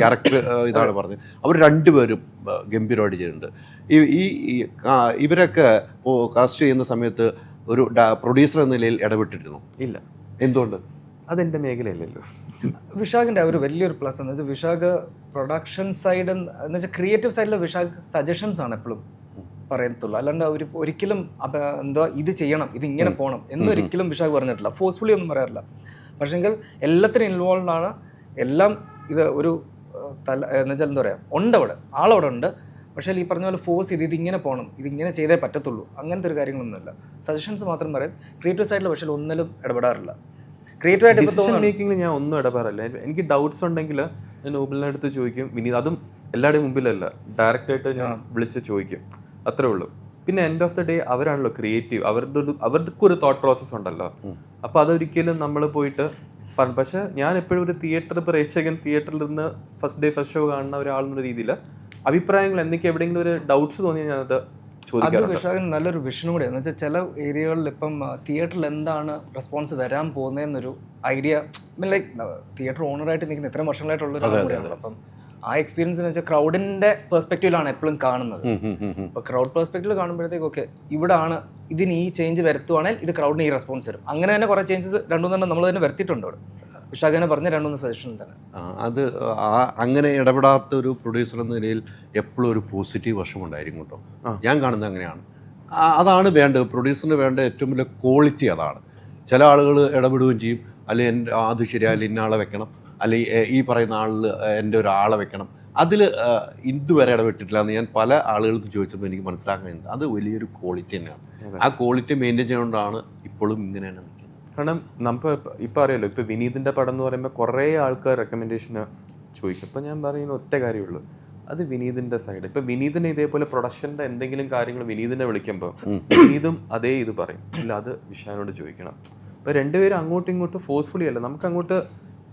ക്യാരക്ടർ ഇതാണ് പറഞ്ഞത്. അവർ രണ്ടുപേരും ഗംഭീരമായിട്ട് ചെയ്യുന്നുണ്ട്. ഇവരൊക്കെ കാസ്റ്റ് ചെയ്യുന്ന സമയത്ത് ഒരു പ്രൊഡ്യൂസർ എന്ന നിലയിൽ ഇടപെട്ടിരുന്നു? ഇല്ല. എന്തുകൊണ്ട്? അതെൻ്റെ മേഖലയില്ലല്ലോ. വിശാഖിൻ്റെ ഒരു വലിയൊരു പ്ലസ് എന്ന് വെച്ചാൽ വിശാഖ് പ്രൊഡക്ഷൻ സൈഡ് എന്ന് വെച്ചാൽ ക്രിയേറ്റീവ് സൈഡിൽ വിശാഖ് സജഷൻസ് ആണ് എപ്പോഴും പറയത്തുള്ളൂ. അല്ലാണ്ട് അവർ ഒരിക്കലും എന്താ ഇത് ചെയ്യണം, ഇത് ഇങ്ങനെ പോകണം എന്നൊരിക്കലും വിശാഖ് പറഞ്ഞിട്ടില്ല, ഫോഴ്സ്ഫുള്ളി ഒന്നും പറയാറില്ല. പക്ഷെങ്കിൽ എല്ലാത്തിനും ഇൻവോൾവ് ആണ്. എല്ലാം ഇത് ഒരു എന്ന് വെച്ചാൽ എന്താ പറയുക, ഉണ്ട് അവിടെ, ആളവിടെ ഉണ്ട്. പക്ഷേ ഈ പറഞ്ഞ പോലെ ഫോഴ്സ് ചെയ്ത് ഇതിങ്ങനെ പോകണം, ഇതിങ്ങനെ ചെയ്തേ പറ്റത്തുള്ളൂ, അങ്ങനത്തെ ഒരു കാര്യങ്ങളൊന്നുമില്ല. സജഷൻസ് മാത്രം പറയും. ക്രിയേറ്റീവ് സൈഡിൽ പക്ഷേ ഒന്നിലും ഇടപെടാറില്ല. ഡിസിഷൻ മേക്കിങ്ങിൽ ഞാൻ ഒന്നും ഇടപെടാറില്ല. എനിക്ക് ഡൗട്ട്സ് ഉണ്ടെങ്കിൽ ഞാൻ നോബലിനെ അടുത്ത് ചോദിക്കും. വിനീത് അതും എല്ലാവരുടെയും മുമ്പിലല്ല, ഡയറക്റ്റായിട്ട് ഞാൻ വിളിച്ച് ചോദിക്കും, അത്രേ ഉള്ളൂ. പിന്നെ എൻഡ് ഓഫ് ദ ഡേ അവരാണല്ലോ ക്രിയേറ്റീവ്, അവർക്കൊരു തോട്ട് പ്രോസസ്സ് ഉണ്ടല്ലോ. അപ്പോൾ അതൊരിക്കലും നമ്മൾ പോയിട്ട് പക്ഷേ ഞാൻ എപ്പോഴും ഒരു പ്രേക്ഷകൻ തിയേറ്ററിൽ നിന്ന് ഫസ്റ്റ് ഷോ കാണുന്ന ഒരാളെന്ന രീതിയിൽ അഭിപ്രായങ്ങൾ എന്തൊക്കെ എവിടെയെങ്കിലും ഒരു ഡൗട്ട്സ് തോന്നിയാൽ ഞാനത് അത് വിശാഖൻ നല്ലൊരു വിഷനും കൂടെ എന്ന് വെച്ചാൽ ചില ഏരിയകളിൽ ഇപ്പം തിയേറ്ററിൽ എന്താണ് റെസ്പോൺസ് വരാൻ പോകുന്നതെന്നൊരു ഐഡിയ, ലൈക്ക് തിയേറ്റർ ഓണറായിട്ട് നിൽക്കുന്ന ഇത്രയും വർഷങ്ങളായിട്ടുള്ളൊരു കൂടെയാണല്ലോ. അപ്പം ആ എക്സ്പീരിയൻസ് എന്ന് വെച്ചാൽ ക്രൗഡിൻ്റെ പെർസ്പെക്റ്റീവിലാണ് എപ്പോഴും കാണുന്നത്. അപ്പോൾ ക്രൗഡ് പെർസ്പെക്റ്റീവിൽ കാണുമ്പോഴത്തേക്ക് ഓക്കെ ഇവിടാണ് ഇതിന് ഈ ചേഞ്ച് വരുത്തുവാണെങ്കിൽ ഇത് ക്രൗഡിന് ഈ റെസ്പോൺസ് വരും. അങ്ങനെ തന്നെ കുറേ ചേഞ്ചസ് രണ്ടുമൂന്നെണ്ണം നമ്മൾ തന്നെ വരുത്തിയിട്ടുണ്ട് അവിടെ. വിശാഖനെ പറഞ്ഞ 2-3 സജഷൻ തന്നെ. അത് അങ്ങനെ ഇടപെടാത്ത ഒരു പ്രൊഡ്യൂസർ എന്ന നിലയിൽ എപ്പോഴും ഒരു പോസിറ്റീവ് വശമുണ്ടായിരിക്കും കേട്ടോ. ഞാൻ കാണുന്നത് അങ്ങനെയാണ്. അതാണ് വേണ്ടത്, പ്രൊഡ്യൂസറിന് വേണ്ട ഏറ്റവും വലിയ ക്വാളിറ്റി അതാണ്. ചില ആളുകൾ ഇടപെടുകയും ചെയ്യും, അല്ലെങ്കിൽ അത് ശരിയായാലും ഇന്നാളെ വെക്കണം, അല്ലെങ്കിൽ ഈ പറയുന്ന ആളിൽ എൻ്റെ ഒരാളെ വെക്കണം. അതിൽ ഇതുവരെ ഇടപെട്ടിട്ടില്ല എന്ന് ഞാൻ പല ആളുകൾക്ക് ചോദിച്ചപ്പോൾ എനിക്ക് മനസ്സിലാക്കുന്നത് അത് വലിയൊരു ക്വാളിറ്റി തന്നെയാണ്. ആ ക്വാളിറ്റി മെയിൻറ്റെയിൻ ചെയ്യുന്നതുകൊണ്ടാണ് ഇപ്പോഴും ഇങ്ങനെയാണ് നിൽക്കുന്നത്. കാരണം നമുക്ക് ഇപ്പോൾ അറിയാലോ, ഇപ്പോൾ വിനീതിൻ്റെ പടം എന്ന് പറയുമ്പോൾ കുറേ ആൾക്കാർ റെക്കമെൻഡേഷന് ചോദിക്കും. ഇപ്പോൾ ഞാൻ പറയുന്ന ഒറ്റ കാര്യമുള്ളൂ, അത് വിനീതിൻ്റെ സൈഡ്. ഇപ്പോൾ വിനീതിനെ ഇതേപോലെ പ്രൊഡക്ഷൻ്റെ എന്തെങ്കിലും കാര്യങ്ങൾ വിനീതിനെ വിളിക്കുമ്പോൾ വിനീതും അതേ ഇത് പറയും, ഇല്ല അത് വിശാഖനോട് ചോദിക്കണം. ഇപ്പോൾ രണ്ടുപേരും അങ്ങോട്ടും ഇങ്ങോട്ടും ഫോഴ്സ്ഫുള്ളി അല്ല, നമുക്ക് അങ്ങോട്ട്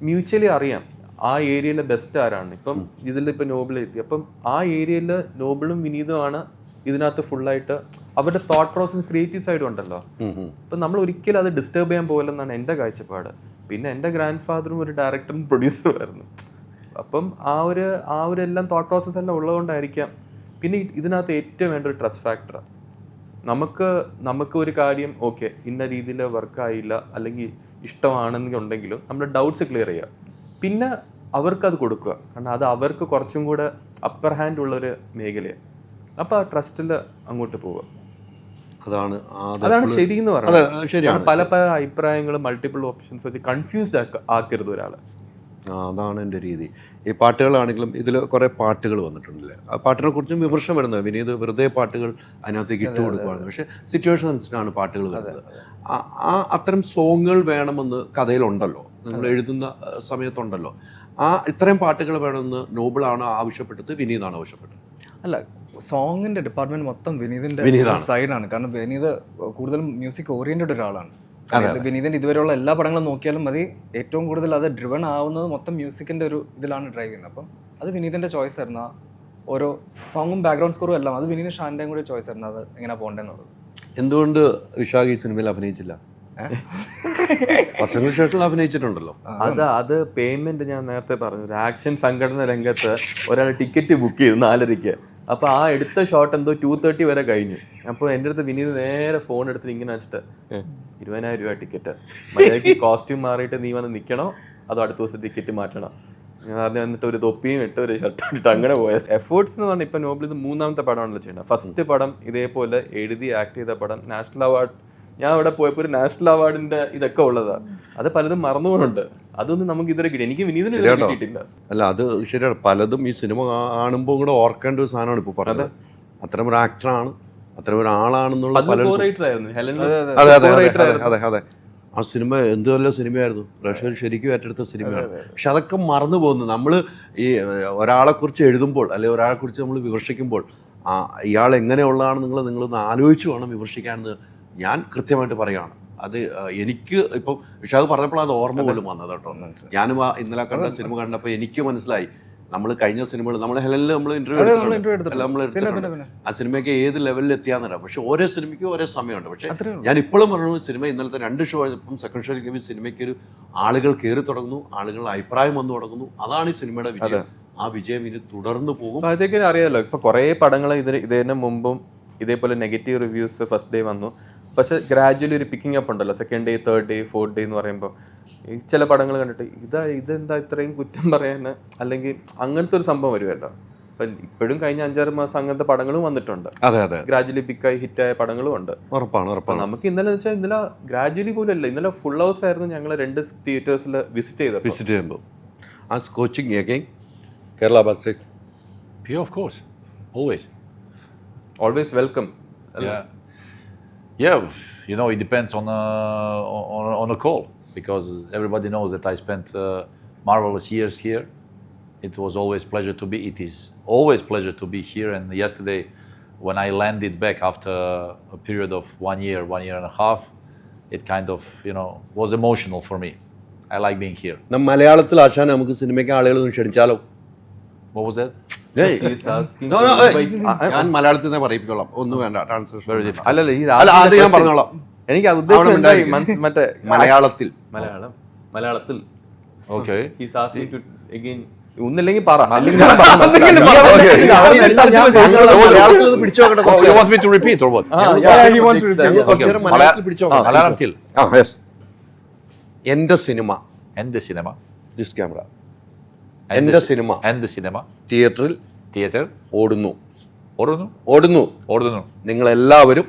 മ്യൂച്വലി അറിയാം ആ ഏരിയയിലെ ബെസ്റ്റ് ആരാണ്. ഇപ്പം ഇതിലിപ്പോൾ നോബിൾ എത്തി, അപ്പം ആ ഏരിയയിൽ നോബിളും വിനീതുമാണ് ഇതിനകത്ത് ഫുള്ളായിട്ട് അവരുടെ തോട്ട് പ്രോസസ് ക്രിയേറ്റീവ് സൈഡും ഉണ്ടല്ലോ. അപ്പം നമ്മൾ ഒരിക്കലും അത് ഡിസ്റ്റർബ് ചെയ്യാൻ പോകില്ലെന്നാണ് എൻ്റെ കാഴ്ചപ്പാട്. പിന്നെ എൻ്റെ ഗ്രാൻഡ് ഫാദറും ഒരു ഡയറക്ടറും പ്രൊഡ്യൂസറും ആയിരുന്നു. അപ്പം ആ ഒരു എല്ലാം തോട്ട് പ്രോസസ്സ് എല്ലാം ഉള്ളതുകൊണ്ടായിരിക്കാം. പിന്നെ ഇതിനകത്ത് ഏറ്റവും വേണ്ട ഒരു ട്രസ്റ്റ് ഫാക്ടറാണ്. നമുക്ക് ഒരു കാര്യം ഓക്കെ ഇന്ന രീതിയിൽ വർക്കായില്ല അല്ലെങ്കിൽ ഇഷ്ടമാണെന്നുണ്ടെങ്കിലും നമ്മുടെ ഡൗട്ട്സ് ക്ലിയർ ചെയ്യുക, പിന്നെ അവർക്കത് കൊടുക്കുക. കാരണം അത് അവർക്ക് കുറച്ചും കൂടെ അപ്പർ ഹാൻഡ് ഉള്ളൊരു മേഖലയാണ്. അപ്പോൾ ആ ട്രസ്റ്റിൽ അങ്ങോട്ട് പോവുക, അതാണ് ശരി എന്ന് പറയുന്നത്. പല അഭിപ്രായങ്ങളും മൾട്ടിപ്പിൾ ഓപ്ഷൻസ് വെച്ച് കൺഫ്യൂസ്ഡ് ആക്കരുത് ഒരാളെ. അതാണ് എൻ്റെ രീതി. ഈ പാട്ടുകളാണെങ്കിലും ഇതിൽ കുറേ പാട്ടുകൾ വന്നിട്ടുണ്ടല്ലേ, ആ പാട്ടിനെ കുറിച്ചും വിമർശനം വരുന്നത്. വിനീത് വെറുതെ പാട്ടുകൾ അതിനകത്തേക്ക് ഇട്ട് കൊടുക്കുകയാണ്. പക്ഷേ സിറ്റുവേഷൻ അനുസരിച്ചാണ് പാട്ടുകൾ വരുന്നത്. അത്തരം സോങ്ങുകൾ വേണമെന്ന് കഥയിലുണ്ടല്ലോ, നിങ്ങൾ എഴുതുന്ന സമയത്തുണ്ടല്ലോ. ഇത്രയും പാട്ടുകൾ വേണമെന്ന് നോബിളാണ് ആവശ്യപ്പെട്ടത്, വിനീതാണ് ആവശ്യപ്പെട്ടത്? അല്ല, സോങ്ങിന്റെ ഡിപ്പാർട്ട്മെന്റ് മൊത്തം വിനീതിന്റെ സൈഡാണ്. കാരണം വിനീത് കൂടുതലും മ്യൂസിക് ഓറിയന്റഡ് ഒരാളാണ്. വിനീതിന്റെ ഇതുവരെയുള്ള എല്ലാ പടങ്ങളും നോക്കിയാലും മതി, ഏറ്റവും കൂടുതൽ അത് ഡ്രിവൺ ആവുന്നത് മൊത്തം മ്യൂസിക്കിന്റെ ഒരു ഇതിലാണ് ഡ്രൈവ് ചെയ്യുന്നത്. അപ്പം അത് വിനീതിന്റെ ചോയ്സ് ആയിരുന്നു. ഓരോ സോങ്ങും ബാക്ക്ഗ്രൗണ്ട് സ്കോറും എല്ലാം അത് വിനീത് ഷാന്റെയും കൂടി ചോയ്സ് ആയിരുന്നു, അത് എങ്ങനെ പോകേണ്ടതെന്നുള്ളത്. എന്തുകൊണ്ട് വിശാഖ് ഈ സിനിമയിൽ അഭിനയിച്ചില്ല? വർഷങ്ങൾക്ക് ശേഷം അഭിനയിച്ചിട്ടുണ്ടല്ലോ. അത് പേയ്മെന്റ് ഞാൻ നേരത്തെ പറഞ്ഞു. ഒരു ആക്ഷൻ സംഘടന രംഗത്ത് ഒരാൾ ടിക്കറ്റ് ബുക്ക് ചെയ്തു 4:30. അപ്പോൾ ആ എടുത്ത ഷോട്ട് എന്തോ 2:30 വരെ കഴിഞ്ഞു. അപ്പോൾ എൻ്റെ അടുത്ത് വിനീത് നേരെ ഫോൺ എടുത്തിട്ട് ഇങ്ങനെ വെച്ചിട്ട് 20,000 രൂപ ടിക്കറ്റ്, മര്യാദയ്ക്ക് കോസ്റ്റ്യൂം മാറിയിട്ട് നീ വന്ന് നിൽക്കണോ അതോ അടുത്ത ദിവസം ടിക്കറ്റ് മാറ്റണം? ഞാൻ പറഞ്ഞു വന്നിട്ട് ഒരു തൊപ്പിയും ഇട്ട് ഒരു ഷർട്ടും ഇട്ട് അങ്ങനെ പോയത്. എഫേർട്സ് എന്ന് പറഞ്ഞാൽ ഇപ്പം നോബിൾ ഇത് 3ാമത്തെ പടമാണല്ലോ ചെയ്യുന്നത്. ഫസ്റ്റ് പടം ഇതേപോലെ എഴുതി ആക്ട് ചെയ്ത പടം, നാഷണൽ അവാർഡ്. ഞാൻ അവിടെ പോയപ്പോൾ ഒരു നാഷണൽ അവാർഡിന്റെ ഇതൊക്കെ ഉള്ളതാണ്. അത് പലതും മറന്നുപോകുന്നുണ്ട്. അതൊന്നും നമുക്ക് ഇതുവരെ കിട്ടി. എനിക്ക് വിനീതിന് കിട്ടിയിട്ടില്ല. അല്ല, അത് ശരിയാണ്. പലതും ഈ സിനിമ കാണുമ്പോൾ കൂടെ ഓർക്കേണ്ട ഒരു സാധനമാണ് ഇപ്പോൾ പറഞ്ഞത്. അത്തരം ഒരു ആക്ടറാണ്, അത്തരം ഒരു ആളാണെന്നുള്ള അതെ. ആ സിനിമ എന്ത് നല്ല സിനിമയായിരുന്നു, പ്രേക്ഷകർ ശരിക്കും ഏറ്റെടുത്ത സിനിമയാണ്. പക്ഷെ അതൊക്കെ മറന്നു പോകുന്നു. നമ്മൾ ഈ ഒരാളെക്കുറിച്ച് എഴുതുമ്പോൾ അല്ലെങ്കിൽ ഒരാളെക്കുറിച്ച് നമ്മൾ വിമർശിക്കുമ്പോൾ ഇയാൾ എങ്ങനെയുള്ളതാണ് നിങ്ങളൊന്ന് ആലോചിച്ച് വേണം വിമർശിക്കാനെന്ന് ഞാൻ കൃത്യമായിട്ട് പറയുകയാണ്. അത് എനിക്ക് ഇപ്പം വിശാഖ് പറഞ്ഞപ്പോൾ അത് ഓർമ്മ പോലും വന്നത് കേട്ടോ. ഞാനും ഇന്നലെ കണ്ട സിനിമ കണ്ടപ്പോൾ എനിക്ക് മനസ്സിലായി, നമ്മൾ കഴിഞ്ഞ സിനിമകൾ നമ്മൾ ഹെലനിൽ നമ്മൾ ഇന്റർവ്യൂ എടുത്തിട്ടുണ്ട്. ആ സിനിമയ്ക്ക് ഏത് ലെവലിൽ എത്തിയാന്നറിയാം. പക്ഷെ ഓരോ സിനിമയ്ക്കും ഓരോ സമയമുണ്ട്. പക്ഷെ ഞാൻ ഇപ്പോഴും പറഞ്ഞു, സിനിമ ഇന്നലത്തെ 2 ഷോ ഇപ്പം സെക്കൻഡ് ഷോയ്ക്ക് സിനിമയ്ക്ക് ഒരു ആളുകൾ കയറി തുടങ്ങുന്നു, ആളുകളുടെ അഭിപ്രായം വന്നു തുടങ്ങുന്നു. അതാണ് ഈ സിനിമയുടെ വിജയം. ആ വിജയം ഇനി തുടർന്ന് പോകും. അതൊക്കെ അറിയാമല്ലോ. ഇപ്പൊ കുറേ പടങ്ങൾ ഇതിന് മുമ്പും ഇതേപോലെ നെഗറ്റീവ് റിവ്യൂസ് ഫസ്റ്റ് ഡേ വന്നു. പക്ഷെ ഗ്രാജുവലി ഒരു പിക്കിംഗ് അപ്പ് ഉണ്ടല്ലോ, 2nd day 3rd day 4th day എന്ന് പറയുമ്പോൾ. ചില പടങ്ങൾ കണ്ടിട്ട് ഇതെന്താ ഇത്രയും കുറ്റം പറയാൻ, അല്ലെങ്കിൽ അങ്ങനത്തെ ഒരു സംഭവം വരുമല്ലോ. അപ്പം ഇപ്പോഴും കഴിഞ്ഞ 5-6 മാസം അങ്ങനത്തെ പടങ്ങളും വന്നിട്ടുണ്ട്. ഗ്രാജുവലി പിക്കായി ഹിറ്റായ പടങ്ങളും ഉണ്ട്. ഉറപ്പാണ്. നമുക്ക് ഇന്നലെ വെച്ചാൽ ഇന്നലെ ഗ്രാജുവലി പോലും അല്ല, ഇന്നലെ ഫുൾ ഹൗസ് ആയിരുന്നു. ഞങ്ങൾ 2 തിയേറ്റേഴ്സിൽ വിസിറ്റ് ചെയ്യുമ്പോൾ. Coaching again Kerala Blastoise. Yeah, of course, always welcome. Yeah, you know, it depends on a call, because everybody knows that I spent marvelous years here. It was always pleasure to be. It is always pleasure to be here. And yesterday, when I landed back after a period of 1 year and a half, it kind of, was emotional for me. I like being here. മലയാളത്തിൽ ആശാൻ നമുക്ക് സിനിമയ്ക്ക് ആളുകളൊന്നും ക്ഷണിച്ചാലോ? What was that? ഞാൻ മലയാളത്തിൽ തന്നെ പറയിപ്പിച്ചോളാം, ഒന്നും വേണ്ട translation. അത് ഞാൻ പറഞ്ഞോളാം. എനിക്ക് ഉദ്ദേശം മറ്റേ മലയാളത്തിൽ. Okay. He's asking to again. ഒന്നില്ലെങ്കിൽ പറ. You want me to repeat or what? He wants to repeat. Malayalam. Yes. എന്റെ cinema, And the cinema. This camera, എന്റെ സിനിമ And the cinema. തിയേറ്ററിൽ Theater. ഓടുന്നു. ഓടുന്നു. നിങ്ങളെല്ലാവരും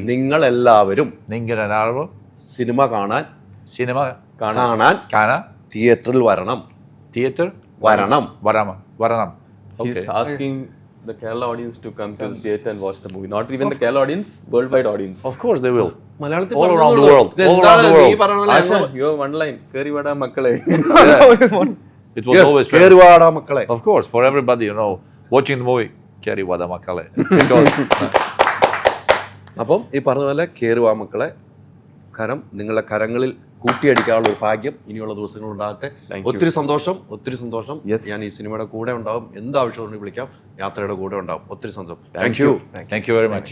നിങ്ങളെല്ലാവരും സിനിമ കാണാൻ തിയേറ്ററിൽ വരണം. Theater. വരണം. He's asking the Kerala audience to come to the theater and watch the movie. Not even the Kerala audience, worldwide audience. Of course they will. മലയാളത്തിൽ All around the world. Asha, you have one line. കേറിവാടാ മക്കളെ. It was always കേറിവാടാ മക്കളെ. Of course, for everybody, watching the movie, കേറിവാടാ മക്കളെ. അപ്പം ഈ പറഞ്ഞ പോലെ കേറുവാ മക്കളെ, കരം നിങ്ങളുടെ കരങ്ങളിൽ കൂട്ടിയടിക്കാനുള്ള ഒരു ഭാഗ്യം ഇനിയുള്ള ദിവസങ്ങൾ ഉണ്ടാകട്ടെ. ഒത്തിരി സന്തോഷം. ഞാൻ ഈ സിനിമയുടെ കൂടെ ഉണ്ടാവും. എന്താവശ്യമുണ്ടെങ്കിൽ വിളിക്കാം. യാത്രയുടെ കൂടെ ഉണ്ടാവും. ഒത്തിരി സന്തോഷം. Thank you very much.